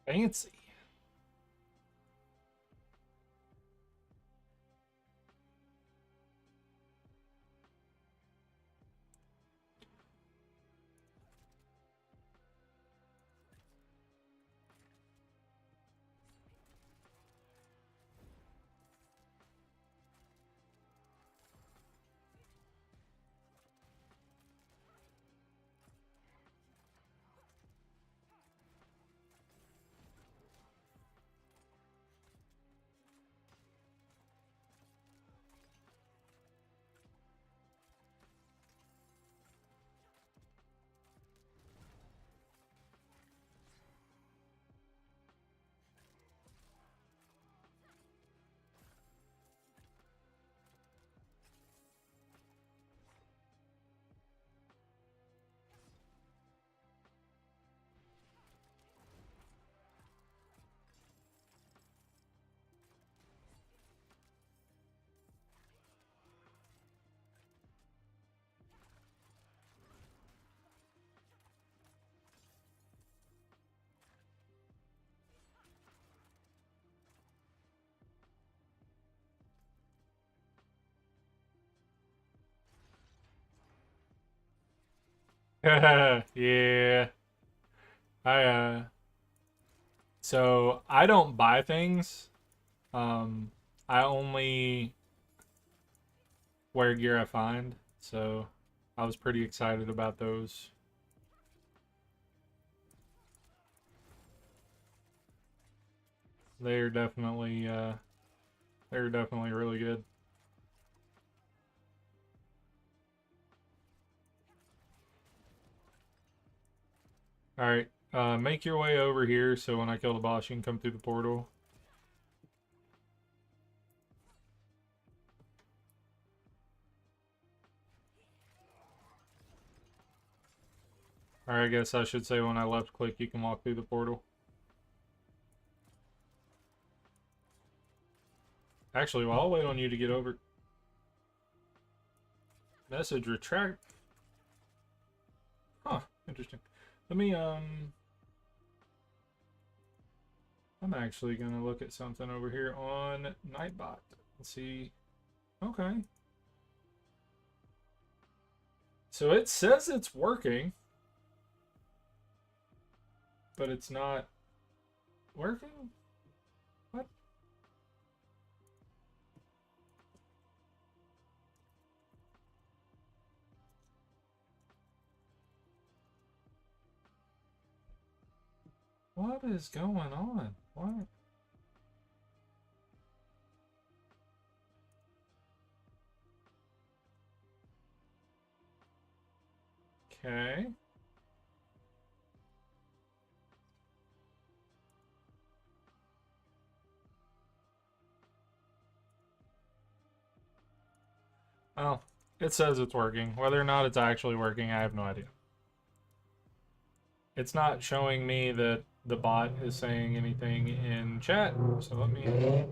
Fancy. Yeah. I so I don't buy things. Um I only wear gear I find. So I was pretty excited about those. They're definitely they're definitely really good. Alright, make your way over here so when I kill the boss you can come through the portal. Or I guess I should say when I left click you can walk through the portal. Actually, well, I'll wait on you to get over. Message retract. Huh, interesting. Let me, I'm actually gonna look at something over here on Nightbot. Let's see. Okay. So it says it's working, but it's not working? What? What is going on? What? Okay. Well, it says it's working. Whether or not it's actually working, I have no idea. It's not showing me that the bot is saying anything in chat, so let me...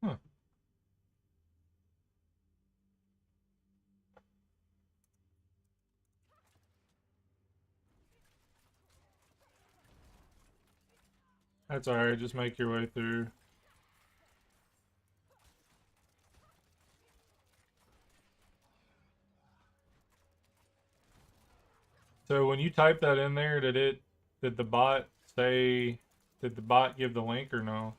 Huh. That's alright, just make your way through. So when you type that in there, did the bot say, did the bot give the link or no?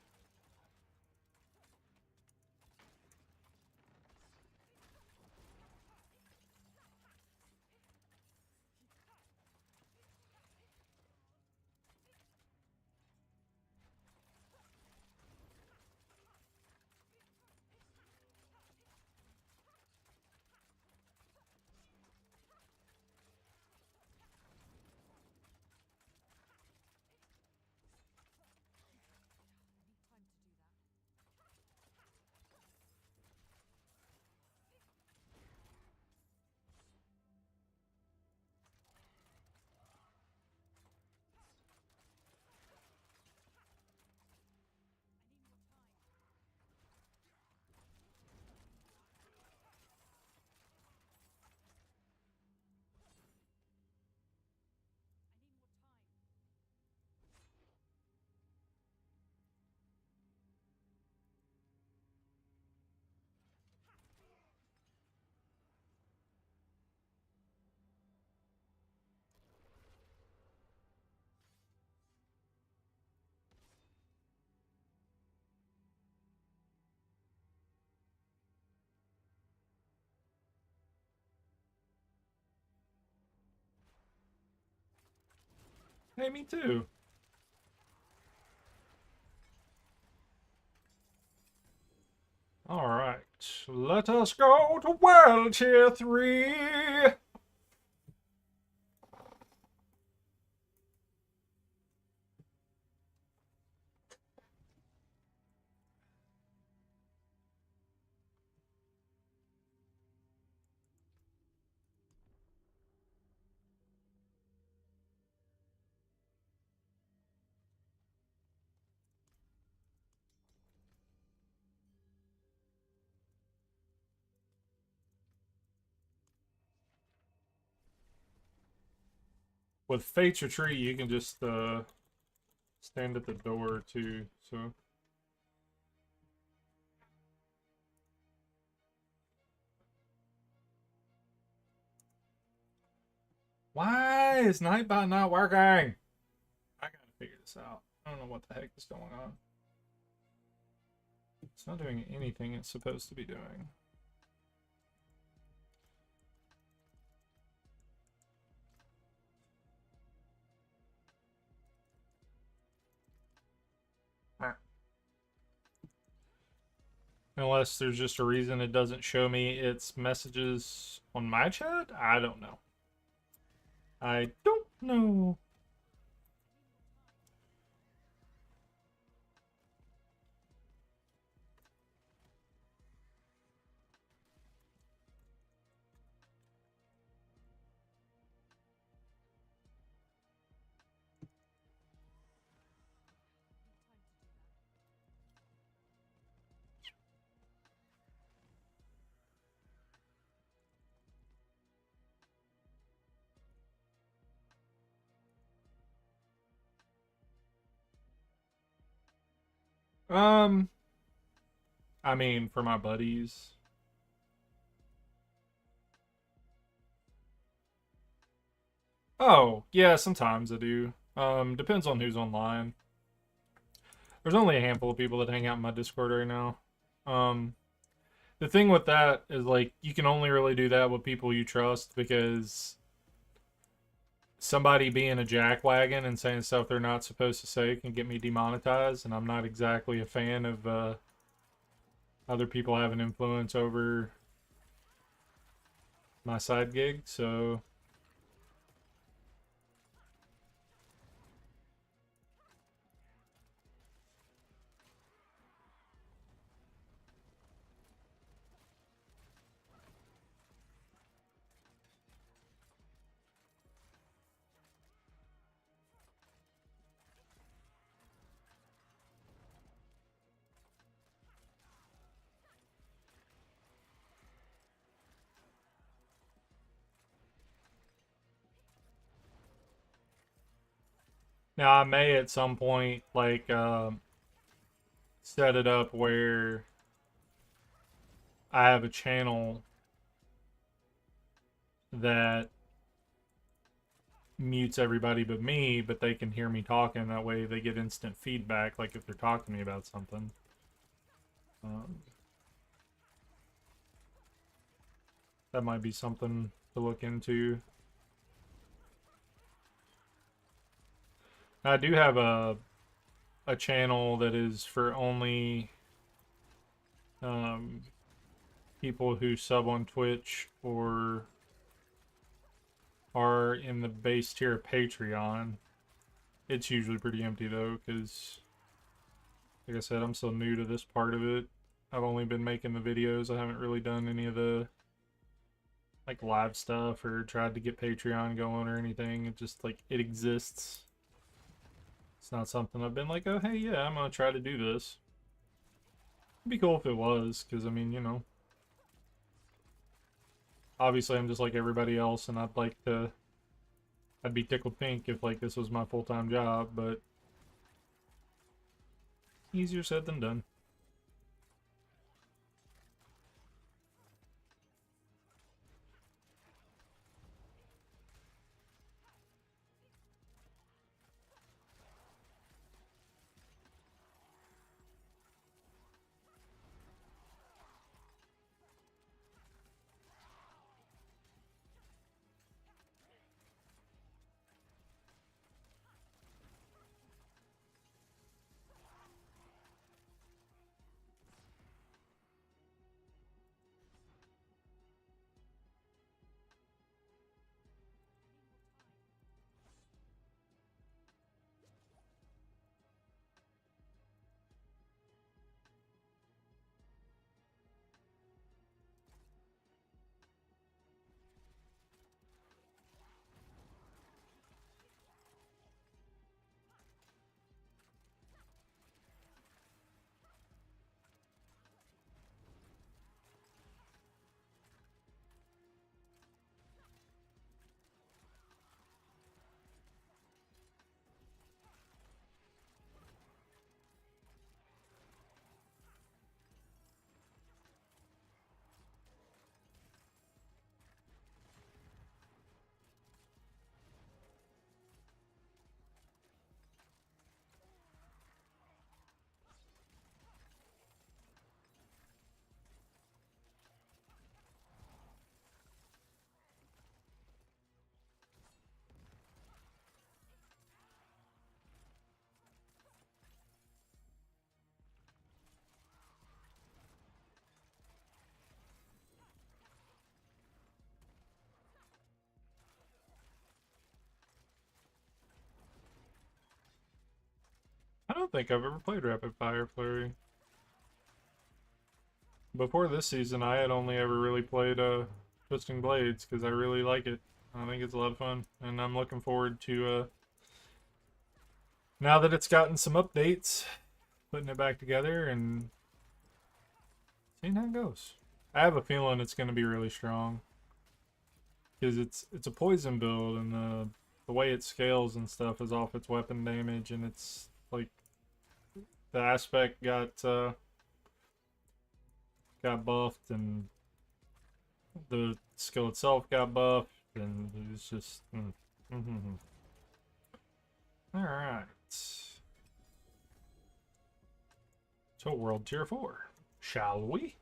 Hey, me too. Alright, let us go to World Tier 3! With Fate's Retreat, you can just stand at the door too, so... Why is Nightbot not working? I gotta figure this out. I don't know what the heck is going on. It's not doing anything it's supposed to be doing. Unless there's just a reason it doesn't show me its messages on my chat? I don't know. I don't know. Um, I mean, for my buddies. Oh, yeah, sometimes I do. Depends on who's online. There's only a handful of people that hang out in my Discord right now. Um, the thing with that is, like, you can only really do that with people you trust, because somebody being a jackwagon and saying stuff they're not supposed to say can get me demonetized, and I'm not exactly a fan of other people having influence over my side gig, so... Now, I may at some point, like, set it up where I have a channel that mutes everybody but me, but they can hear me talking. That way they get instant feedback, like if they're talking to me about something. That might be something to look into. I do have a channel that is for only people who sub on Twitch or are in the base tier of Patreon. It's usually pretty empty though, because like I said, I'm still new to this part of it. I've only been making the videos. I haven't really done any of the like live stuff or tried to get Patreon going or anything. It just like it exists. It's not something I've been like, oh hey yeah, I'm gonna try to do this. It'd be cool if it was, because I mean, you know, obviously I'm just like everybody else, and I'd be tickled pink if like this was my full-time job, but easier said than done. don't think I've ever played Rapid Fire Flurry. Before this season, I had only ever really played Twisting Blades because I really like it. I think it's a lot of fun, and I'm looking forward to now that it's gotten some updates, putting it back together and seeing how it goes. I have a feeling it's going to be really strong because it's a poison build, and the way it scales and stuff is off its weapon damage, and it's like the aspect got buffed, and the skill itself got buffed, and it's just all right. So world tier 4, shall we?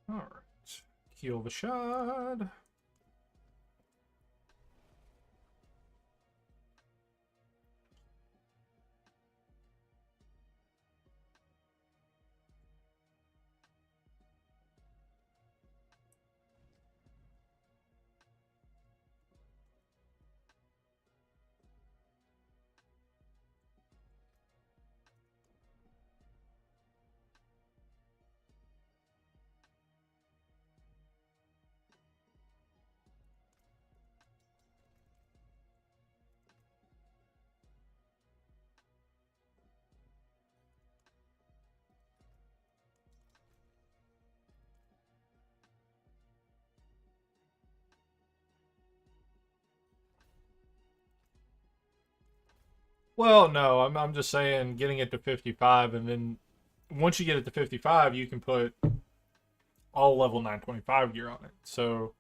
All right, heal the shard. Well, no, I'm just saying getting it to 55, and then once you get it to 55, you can put all level 925 gear on it. So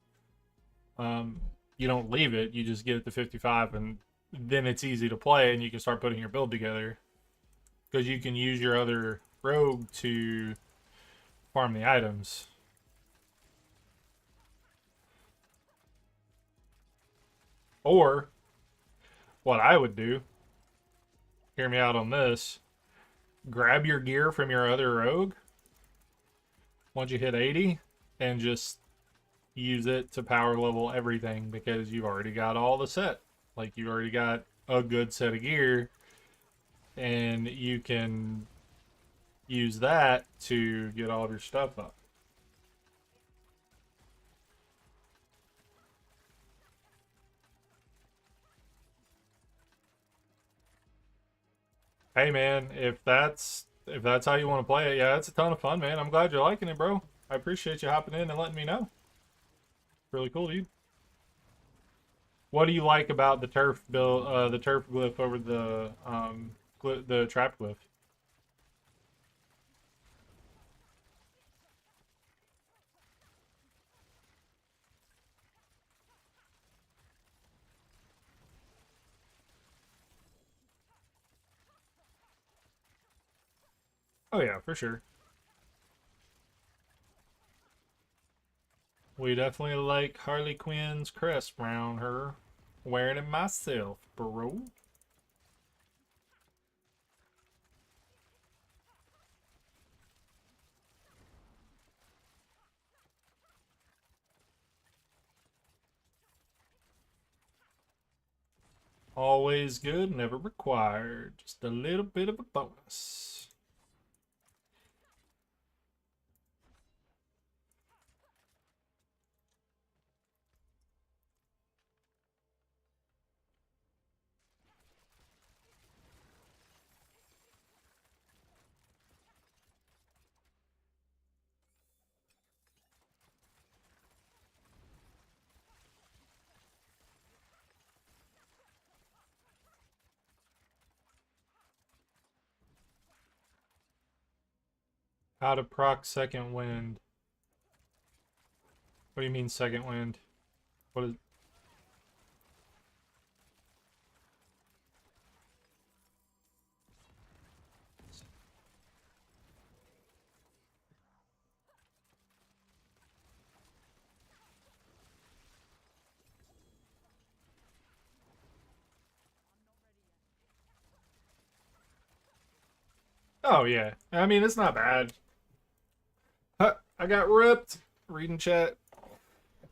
you don't leave it, you just get it to 55, and then it's easy to play, and you can start putting your build together because you can use your other rogue to farm the items. Or what I would do, hear me out on this, grab your gear from your other rogue once you hit 80 and just use it to power level everything because you've already got all the set. Like, you've already got a good set of gear, and you can use that to get all of your stuff up. Hey man, if that's how you want to play it, yeah, it's a ton of fun, man. I'm glad you're liking it, bro. I appreciate you hopping in and letting me know. Really cool, dude. What do you like about the turf build, the turf glyph over the trap glyph? Oh yeah, for sure. We definitely like Harley Quinn's crest around her. Wearing it myself, bro. Always good, never required. Just a little bit of a bonus. How to proc second wind. What do you mean second wind? What is... Oh yeah, I mean it's not bad. Huh, I got ripped reading chat.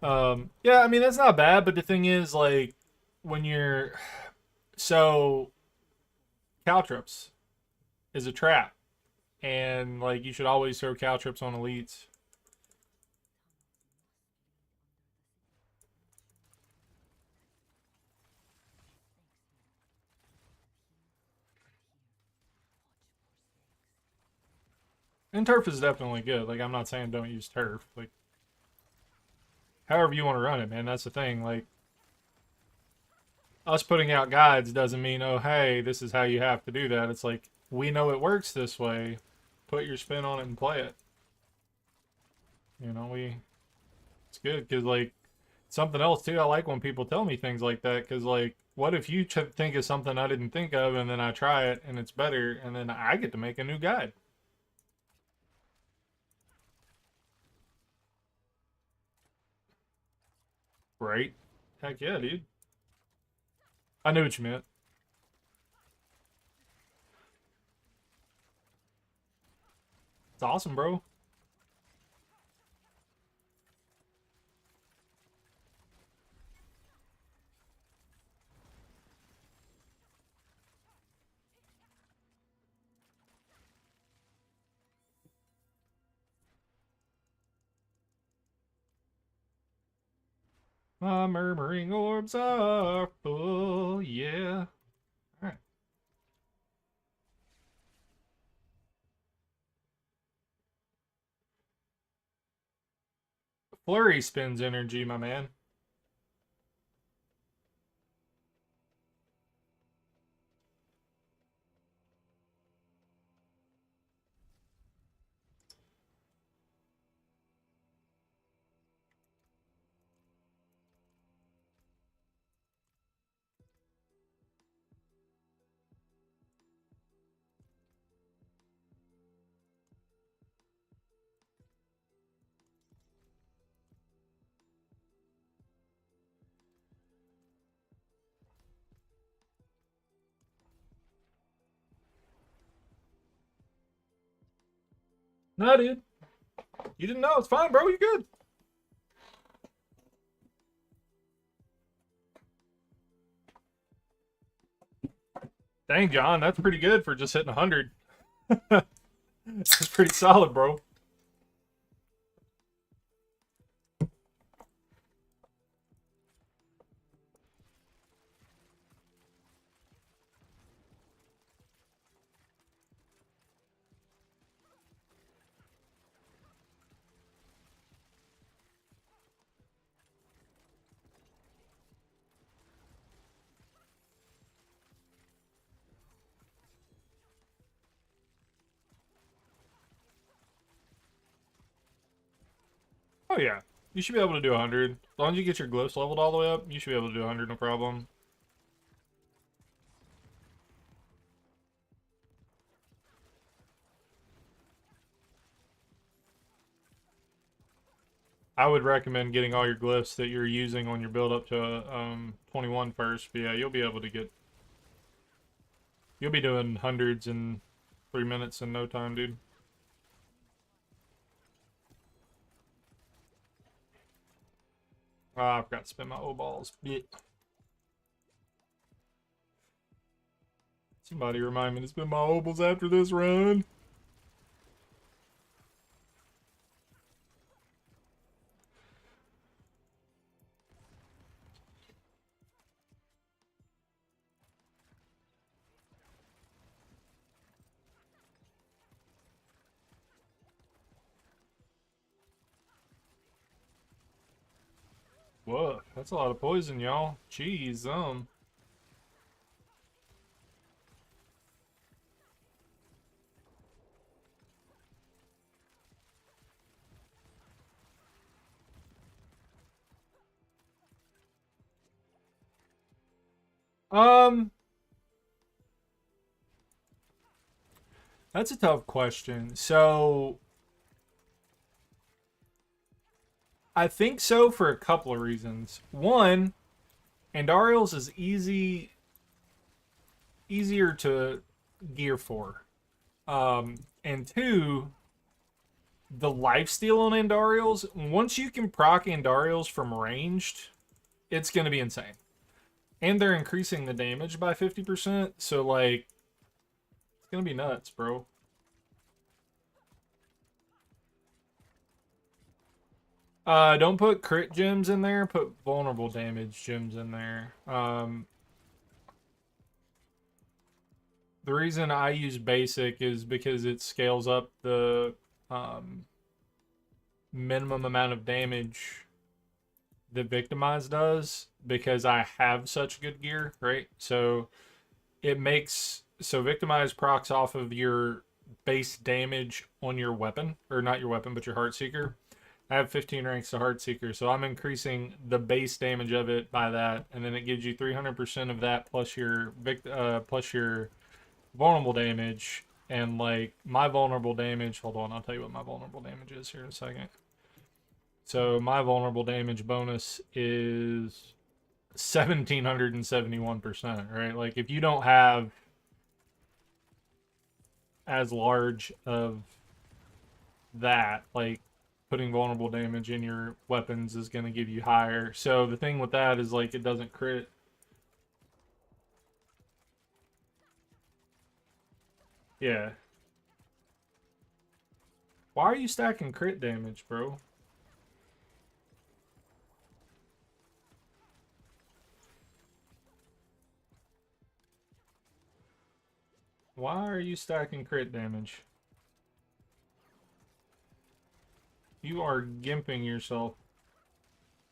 Yeah, I mean that's not bad, but the thing is, like, when you're so caltrops is a trap, and like you should always throw caltrops on elites. And turf is definitely good. Like I'm not saying don't use turf. Like however you want to run it, man. That's the thing. Like us putting out guides doesn't mean, oh hey, this is how you have to do that. It's like we know it works this way. Put your spin on it and play it. You know, it's good because like something else too. I like when people tell me things like that because like, what if you think of something I didn't think of and then I try it and it's better and then I get to make a new guide. Right? Heck yeah, dude. I knew what you meant. It's awesome, bro. My murmuring orbs are full, yeah. Alright. Flurry spends energy, my man. No, dude. You didn't know. It's fine, bro. You good. Dang, John. That's pretty good for just hitting 100. That's pretty solid, bro. Oh, yeah. You should be able to do 100. As long as you get your glyphs leveled all the way up, you should be able to do 100, no problem. I would recommend getting all your glyphs that you're using on your build up to 21 first. But yeah, you'll be able to get... You'll be doing hundreds in 3 minutes in no time, dude. Ah, I forgot to spin my O-balls. Blech. Somebody remind me to spin my O-balls after this run. Whoa, that's a lot of poison, y'all. Jeez, Um, that's a tough question. So, I think so for a couple of reasons. One, Andariel's is easier to gear for. And two, the lifesteal on Andariels, once you can proc Andariels from ranged, it's going to be insane. And they're increasing the damage by 50%, so, like, it's going to be nuts, bro. Don't put crit gems in there, put vulnerable damage gems in there. The reason I use basic is because it scales up the minimum amount of damage that Victimize does because I have such good gear, right? So it makes so Victimize procs off of your base damage on your weapon, or not your weapon, but your Heartseeker. I have 15 ranks to Heartseeker, so I'm increasing the base damage of it by that, and then it gives you 300% of that plus your vulnerable damage. And like my vulnerable damage, hold on, I'll tell you what my vulnerable damage is here in a second. So my vulnerable damage bonus is 1771%, right? Like if you don't have as large of that, like putting vulnerable damage in your weapons is going to give you higher. So the thing with that is like it doesn't crit. Yeah. Why are you stacking crit damage, bro? Why are you stacking crit damage? You are gimping yourself.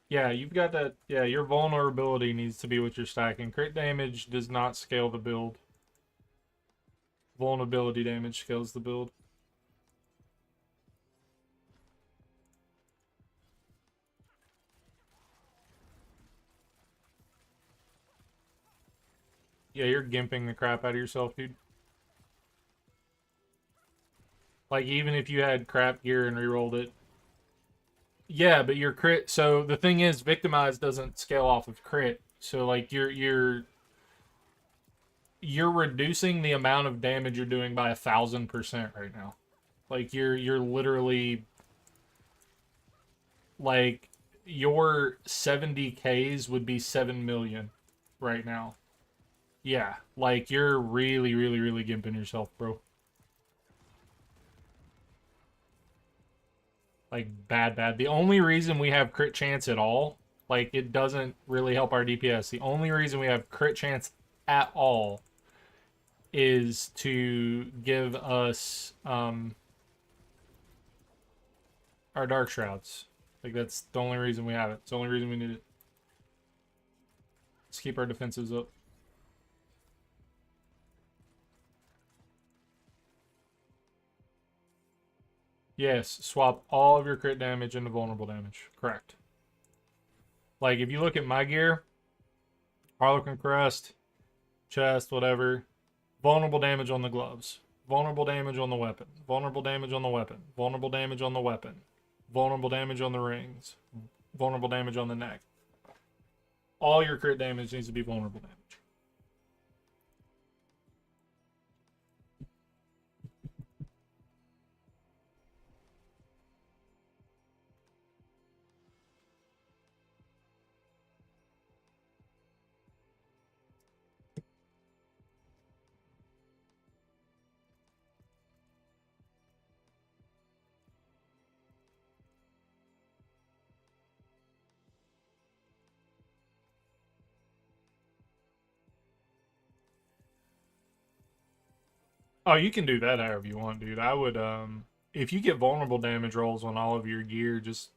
Yeah, you've got that. Yeah, your vulnerability needs to be what you're stacking. Crit damage does not scale the build. Vulnerability damage scales the build. Yeah, you're gimping the crap out of yourself, dude. Like, even if you had crap gear and rerolled it. Yeah, but your crit. So the thing is, Victimize doesn't scale off of crit. So like you're reducing the amount of damage you're doing by 1,000% right now. Like you're literally like your 70Ks would be 7 million right now. Yeah, like you're really, really, really gimping yourself, bro. Like bad, bad. The only reason we have crit chance at all, like it doesn't really help our DPS. The only reason we have crit chance at all is to give us our dark shrouds. Like that's the only reason we have it. It's the only reason we need it. Let's keep our defenses up. Yes, swap all of your crit damage into vulnerable damage. Correct. Like if you look at my gear, Harlequin Crest, chest, whatever, vulnerable damage on the gloves, vulnerable damage on the weapon, vulnerable damage on the weapon, vulnerable damage on the weapon, vulnerable damage on the rings, vulnerable damage on the neck. All your crit damage needs to be vulnerable damage. Oh, you can do that however you want, dude. I would if you get vulnerable damage rolls on all of your gear, just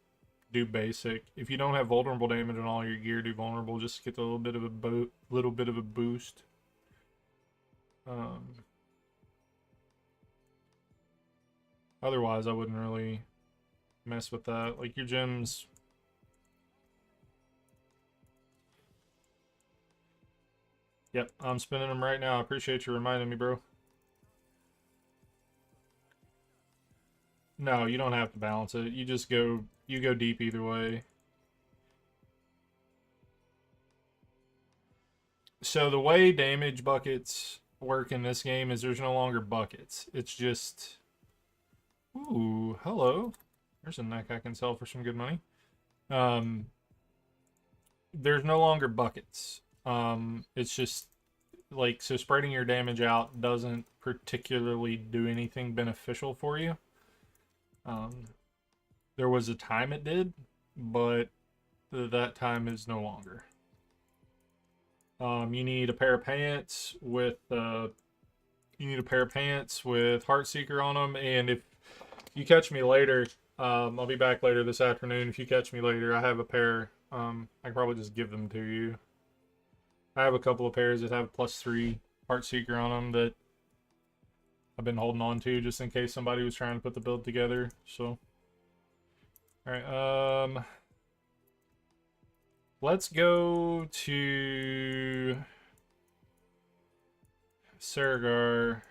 do basic. If you don't have vulnerable damage on all your gear, do vulnerable. Just get a little bit of a boost. Um, Otherwise, I wouldn't really mess with that. Like your gems. Yep, I'm spinning them right now. I appreciate you reminding me, bro. No, you don't have to balance it. You go deep either way. So the way damage buckets work in this game is there's no longer buckets. It's just... Ooh, hello. There's a neck I can sell for some good money. There's no longer buckets. It's just like, so spreading your damage out doesn't particularly do anything beneficial for you. There was a time it did, but that time is no longer. You need a pair of pants with Heartseeker on them, and if you catch me later, I'll be back later this afternoon. If you catch me later, I have a pair. I can probably just give them to you. I have a couple of pairs that have +3 Heartseeker on them that I've been holding on to just in case somebody was trying to put the build together. So, all right. Let's go to Saragar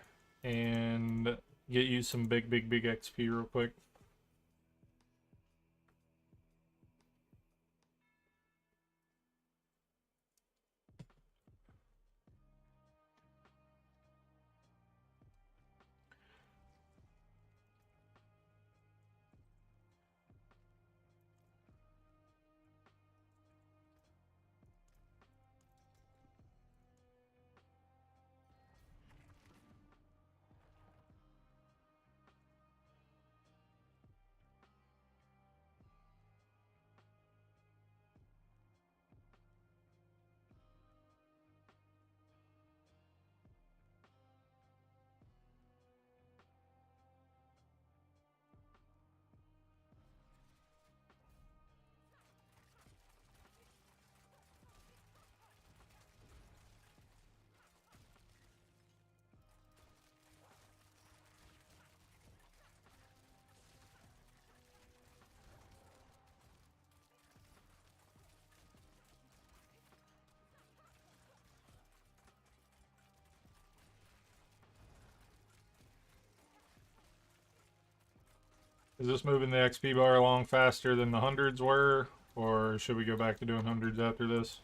and get you some big XP real quick. Is this moving the XP bar along faster than the hundreds were? Or should we go back to doing hundreds after this?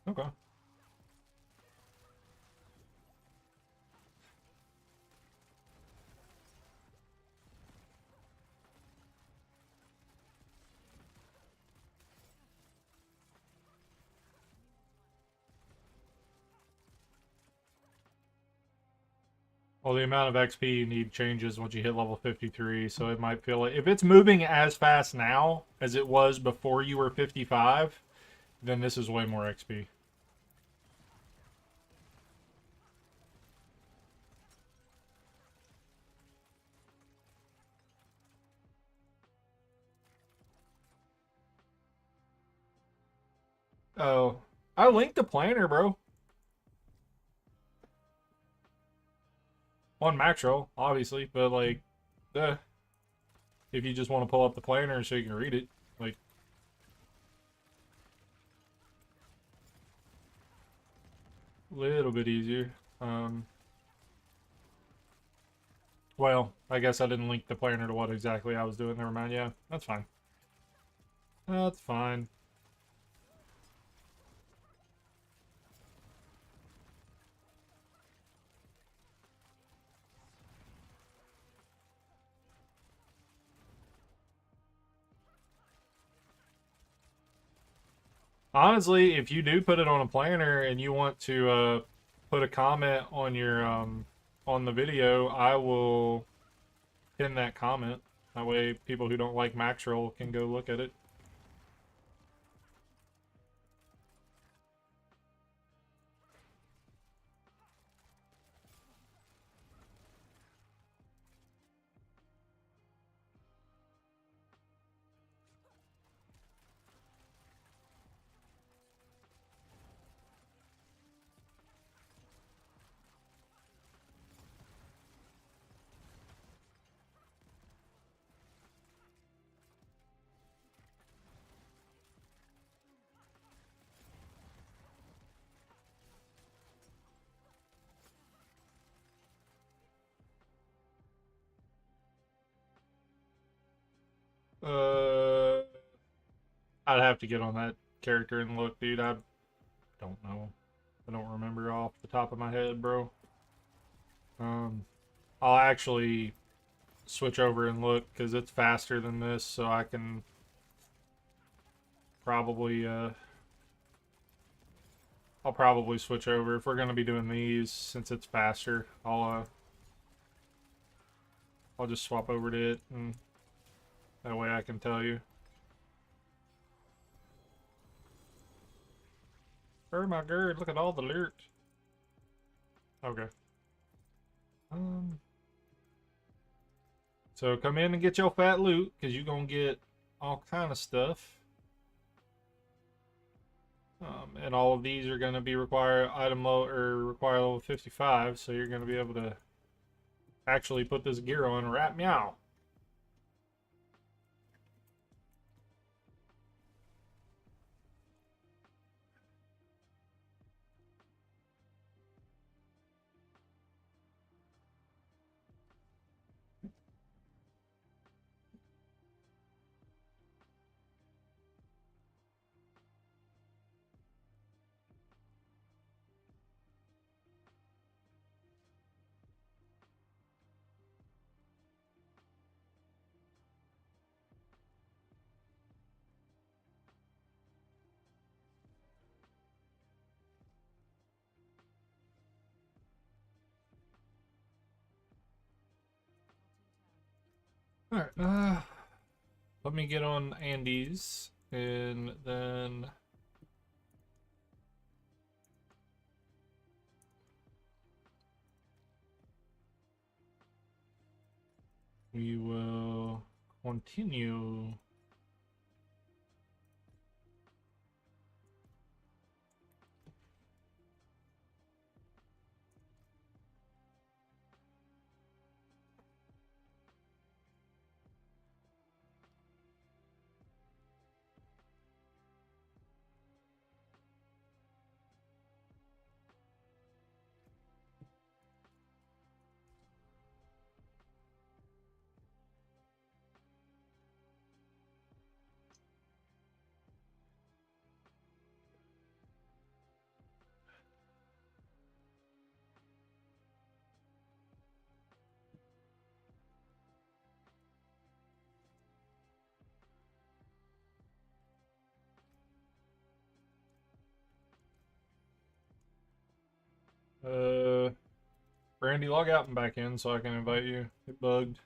Okay. Well, the amount of XP you need changes once you hit level 53, so it might feel like... If it's moving as fast now as it was before you were 55, then this is way more XP. Oh, I linked the planner, bro. On Maxroll, obviously, but like, if you just want to pull up the planner so you can read it, like, a little bit easier. Well, I guess I didn't link the planner to what exactly I was doing. Never mind. Yeah, that's fine. That's fine. Honestly, if you do put it on a planner and you want to put a comment on your on the video, I will pin that comment. That way people who don't like Maxroll can go look at it. I'd have to get on that character and look, dude. I don't know. I don't remember off the top of my head, bro. I'll actually switch over and look because it's faster than this, so I can probably I'll probably switch over if we're gonna be doing these since it's faster. I'll just swap over to it, and that way I can tell you. Oh my god, look at all the loot. Okay. So come in and get your fat loot, because you're gonna get all kind of stuff. And all of these are gonna be require level 55, so you're gonna be able to actually put this gear on right meow. Alright, let me get on Andy's, and then we will continue. Brandy, log out and back in so I can invite you. It bugged.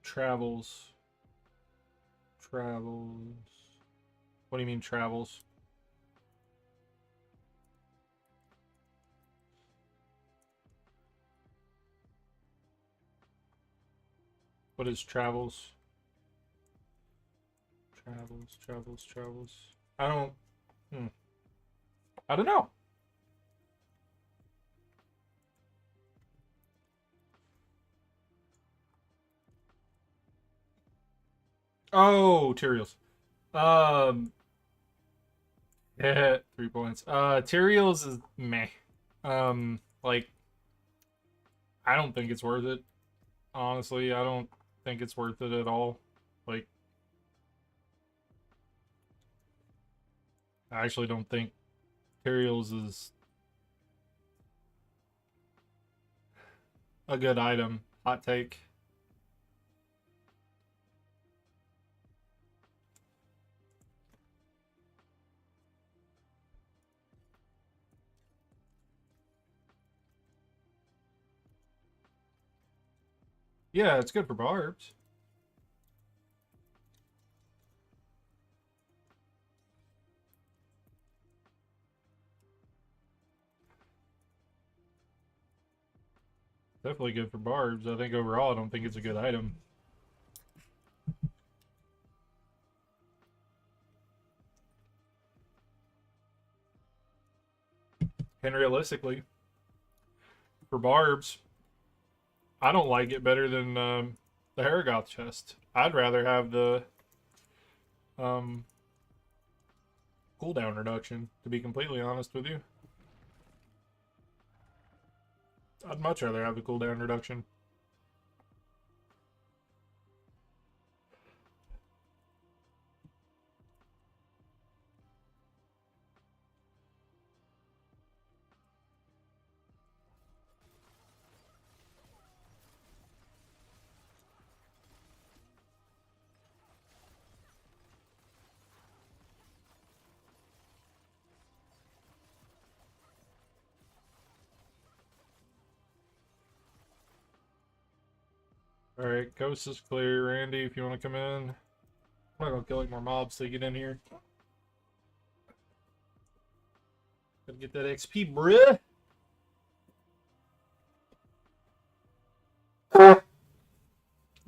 Travels. Travels. What do you mean travels? What is travels? Travels. I don't. I don't know. Oh, Tyraels. Yeah, 3 points. Tyraels is meh. Like, I don't think it's worth it. Honestly, I don't think it's worth it at all. Like, I actually don't think Tyraels is a good item. Hot take. Yeah, it's good for barbs. Definitely good for barbs. I think overall, I don't think it's a good item. And realistically, for barbs, I don't like it better than the Haragoth chest. I'd rather have the cooldown reduction, to be completely honest with you. I'd much rather have the cooldown reduction. Alright, coast is clear. Randy, if you want to come in. I'm not gonna kill any more mobs to get in here. Gotta get that XP, bruh.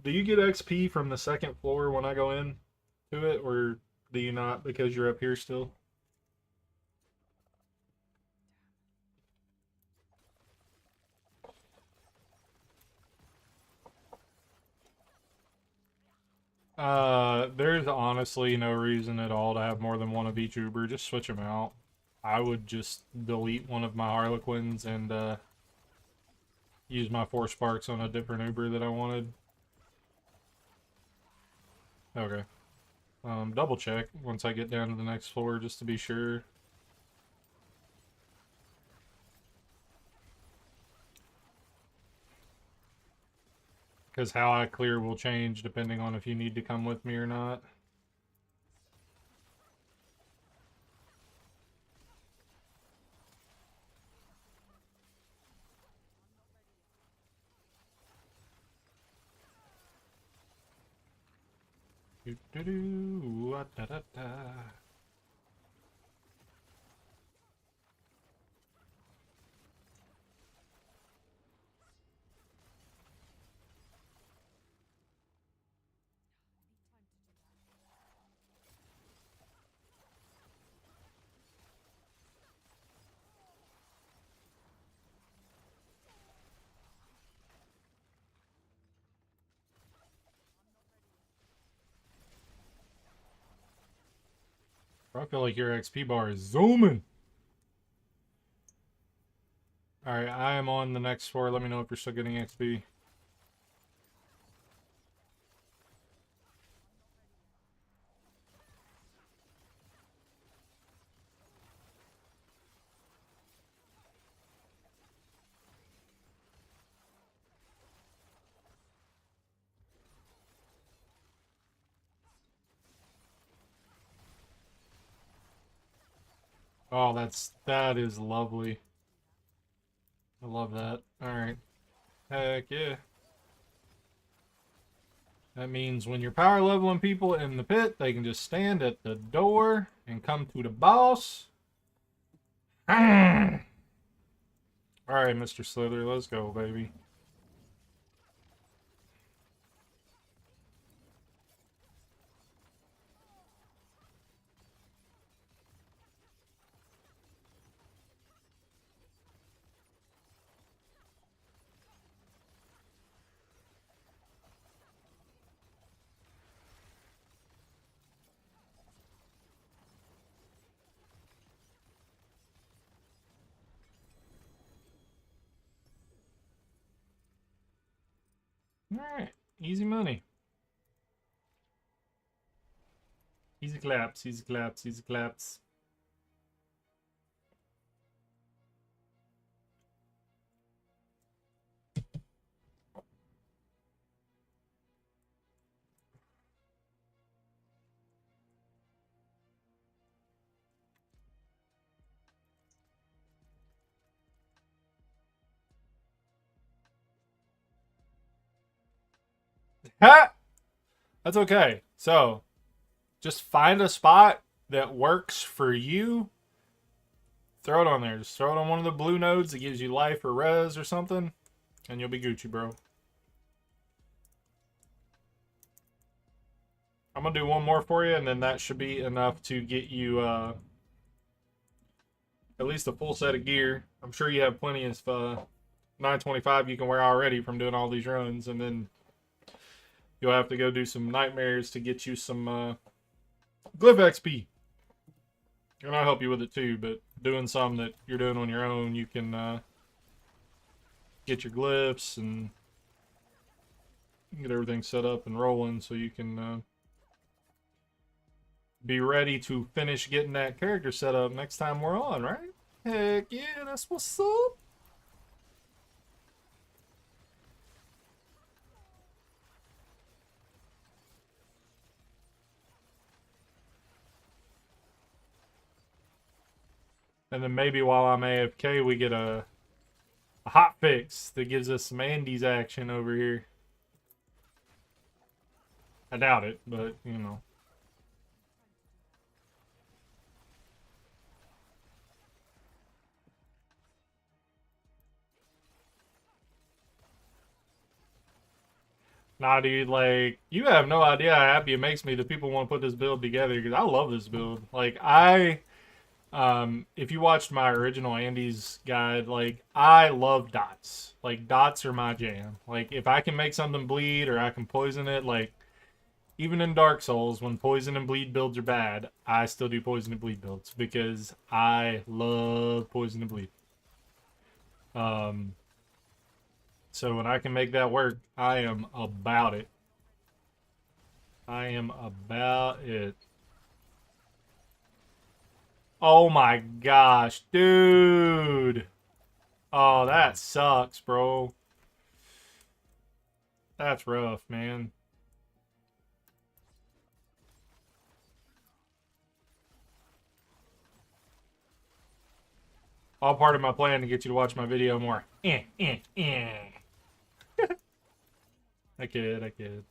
Do you get XP from the second floor when I go in to it, or do you not because you're up here still? There's honestly no reason at all to have more than one of each Uber. Just switch them out. I would just delete one of my Harlequins and use my 4 sparks on a different Uber that I wanted. Okay. Double check once I get down to the next floor just to be sure. Because how I clear will change depending on if you need to come with me or not. I feel like your XP bar is zooming. Alright, I am on the next floor. Let me know if you're still getting XP. Oh, that is lovely. I love that. Alright. Heck yeah. That means when you're power leveling people in the pit, they can just stand at the door and come to the boss. Alright, Mr. Slither, let's go, baby. Alright, easy money. Easy claps, easy claps, easy claps. Ha! That's okay. So, just find a spot that works for you. Throw it on there. Just throw it on one of the blue nodes that gives you life or res or something, and you'll be Gucci, bro. I'm gonna do one more for you, and then that should be enough to get you at least a full set of gear. I'm sure you have plenty of 925 you can wear already from doing all these runs, and then you'll have to go do some nightmares to get you some Glyph XP. And I'll help you with it too, but doing some that you're doing on your own, you can get your glyphs and get everything set up and rolling so you can be ready to finish getting that character set up next time we're on, right? Heck yeah, that's what's up. And then maybe while I'm AFK, we get a hot fix that gives us some Andes action over here. I doubt it, but you know. Nah, dude, like, you have no idea how happy it makes me that people want to put this build together, because I love this build. Like, if you watched my original Andes guide, like, I love dots. Like, dots are my jam. Like, if I can make something bleed or I can poison it, like, even in Dark Souls, when poison and bleed builds are bad, I still do poison and bleed builds, because I love poison and bleed. So when I can make that work, I am about it. I am about it. Oh my gosh, dude. Oh, that sucks, bro. That's rough, man. All part of my plan to get you to watch my video more. I kid, I kid.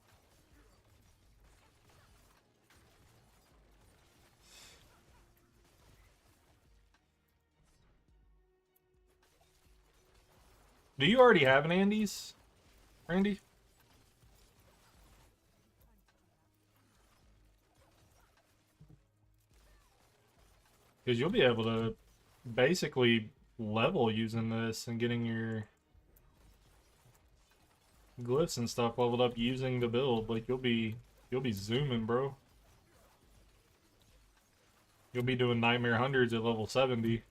Do you already have an Andes, Randy? Because you'll be able to basically level using this and getting your glyphs and stuff leveled up using the build. Like you'll be zooming, bro. You'll be doing nightmare hundreds at level 70.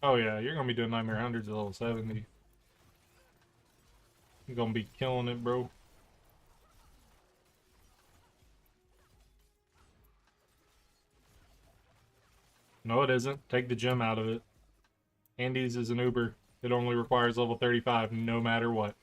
Oh yeah, you're gonna be doing nightmare hundreds at level 70. You're gonna be killing it, bro. No, it isn't. Take the gem out of it. Andes is an Uber. It only requires level 35 no matter what.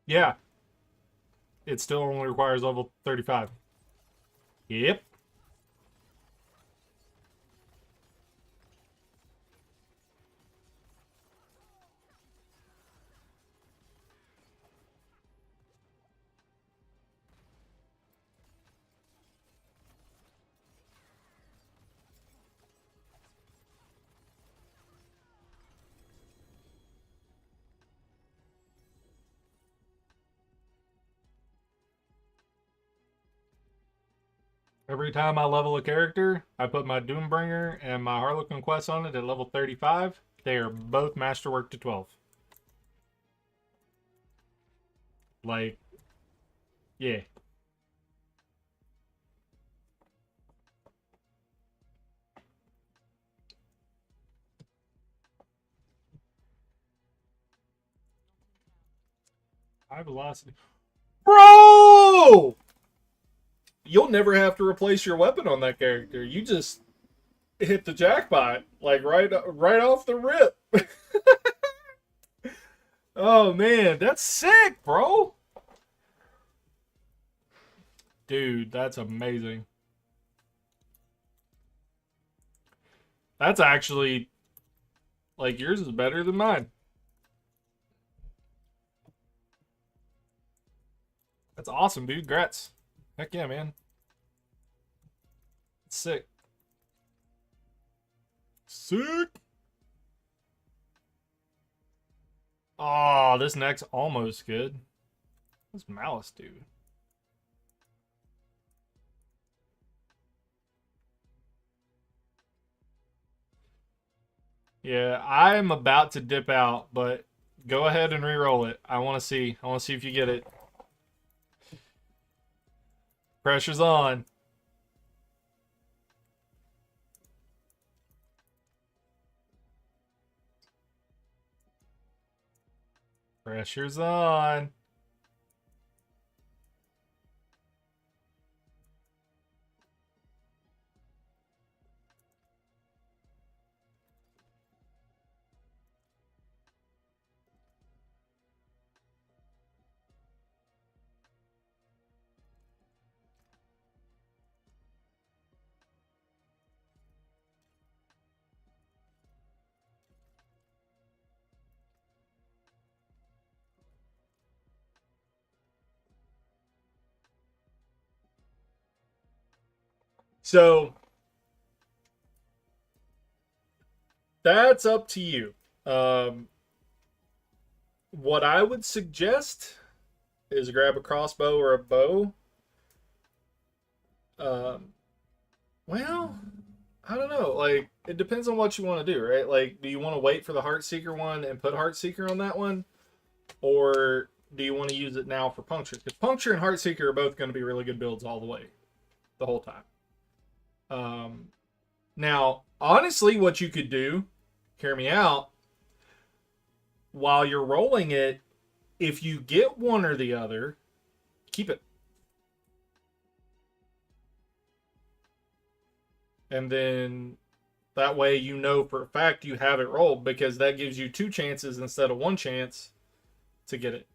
Yeah, it still only requires level 35. Yep. Every time I level a character, I put my Doombringer and my Harlequin quest on it at level 35. They are both masterwork to 12. Like, yeah. High velocity. Bro! You'll never have to replace your weapon on that character. You just hit the jackpot. Like, right off the rip. Oh, man. That's sick, bro. Dude, that's amazing. That's actually, like, yours is better than mine. That's awesome, dude. Congrats. Heck yeah, man. Sick. Sick. Oh, this neck's almost good. What's Malice do? Yeah, I'm about to dip out, but go ahead and re-roll it. I want to see. I want to see if you get it. Pressure's on. Pressure's on. So that's up to you. What I would suggest is grab a crossbow or a bow. Um, well, I don't know. Like, it depends on what you want to do, right? Like, do you want to wait for the Heartseeker one and put Heartseeker on that one? Or do you want to use it now for Puncture? Because Puncture and Heartseeker are both going to be really good builds all the way, the whole time. Now, honestly, what you could do, hear me out, while you're rolling it, if you get one or the other, keep it. And then that way you know for a fact you have it rolled, because that gives you 2 chances instead of 1 chance to get it.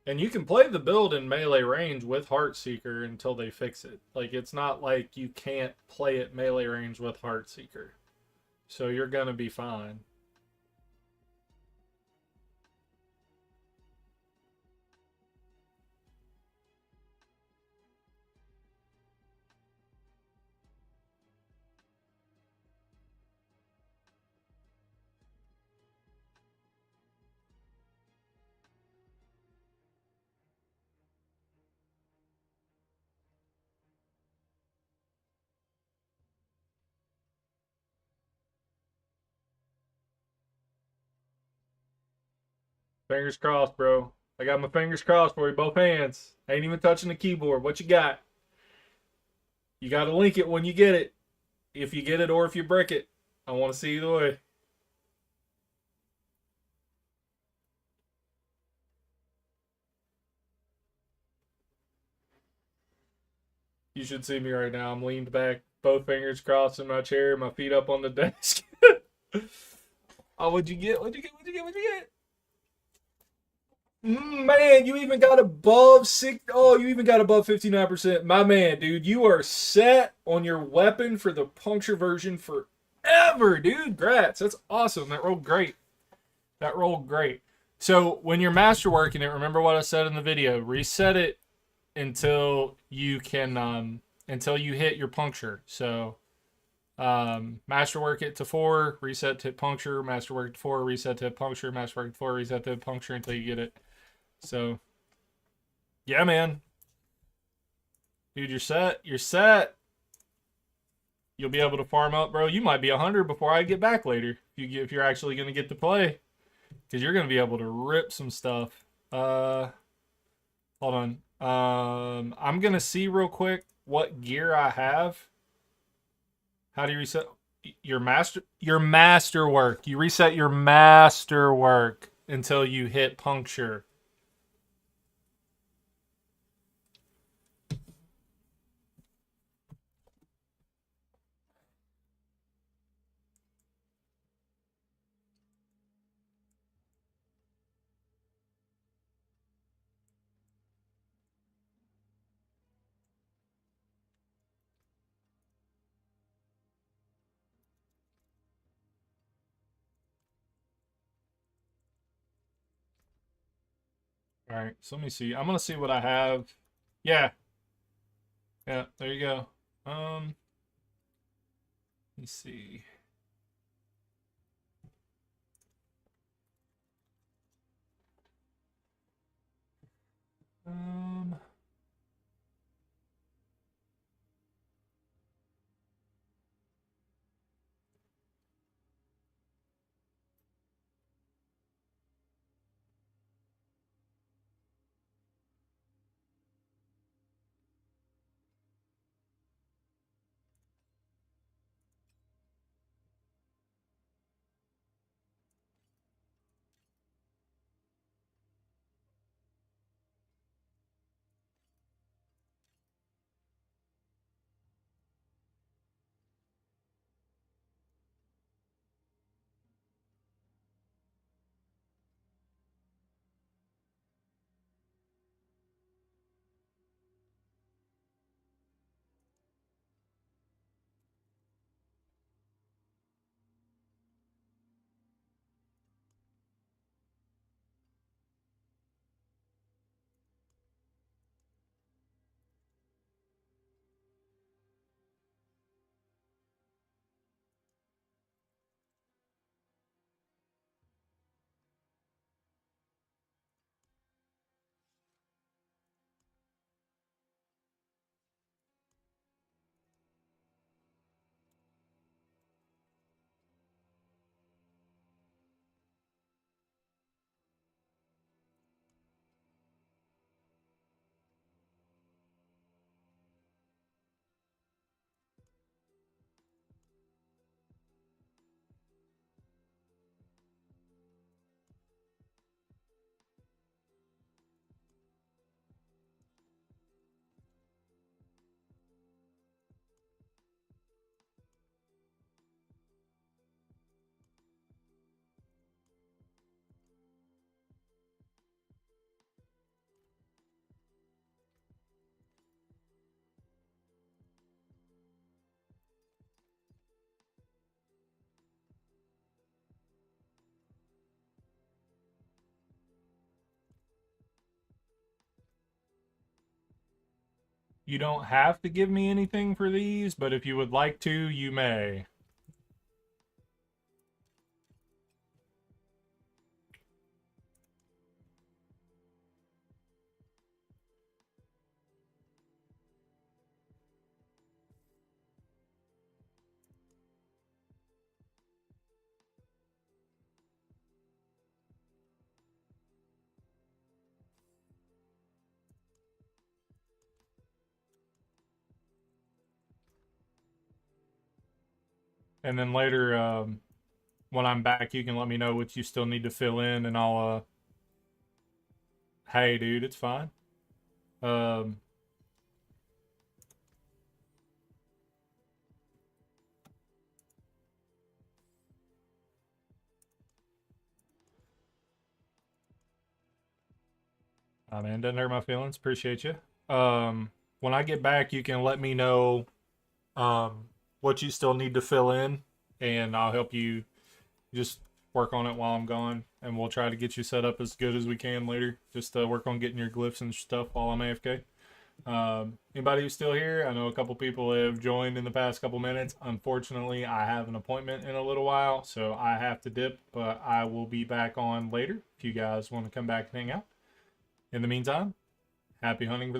And you can play the build in melee range with Heartseeker until they fix it. Like, it's not like you can't play it melee range with Heartseeker. So you're going to be fine. Fingers crossed, bro. I got my fingers crossed for you, both hands. Ain't even touching the keyboard. What you got? You got to link it when you get it. If you get it or if you break it. I want to see either way. You should see me right now. I'm leaned back, both fingers crossed in my chair, my feet up on the desk. Oh, what'd you get? What'd you get? What'd you get? What'd you get? Man, you even got above six. Oh, you even got above 59%. My man, dude, you are set on your weapon for the puncture version forever, dude. Grats. That's awesome. That rolled great. That rolled great. So when you're masterworking it, remember what I said in the video. Reset it until you can until you hit your puncture. So masterwork it to 4, reset to puncture, masterwork to 4, reset to puncture, masterwork to 4, reset to puncture until you get it. So yeah, man. Dude, you're set. You're set. You'll be able to farm up, bro. You might be 100 before I get back later. If you're actually gonna get to play. Because you're gonna be able to rip some stuff. Hold on. I'm gonna see real quick what gear I have. How do you reset your masterwork? You reset your masterwork until you hit puncture. All right, so let me see. I'm gonna see what I have. Yeah, yeah. There you go. Let me see. Um, you don't have to give me anything for these, but if you would like to, you may. And then later, when I'm back, you can let me know what you still need to fill in, and I'll. Hey, dude, it's fine. Um, oh, man, doesn't hurt my feelings. Appreciate you. When I get back, you can let me know um, what you still need to fill in, and I'll help you just work on it while I'm gone, and we'll try to get you set up as good as we can later. Just work on getting your glyphs and stuff while I'm AFK. Anybody who's still here, I know a couple people have joined in the past couple minutes. Unfortunately, I have an appointment in a little while, so I have to dip, but I will be back on later if you guys want to come back and hang out. In the meantime, happy hunting for the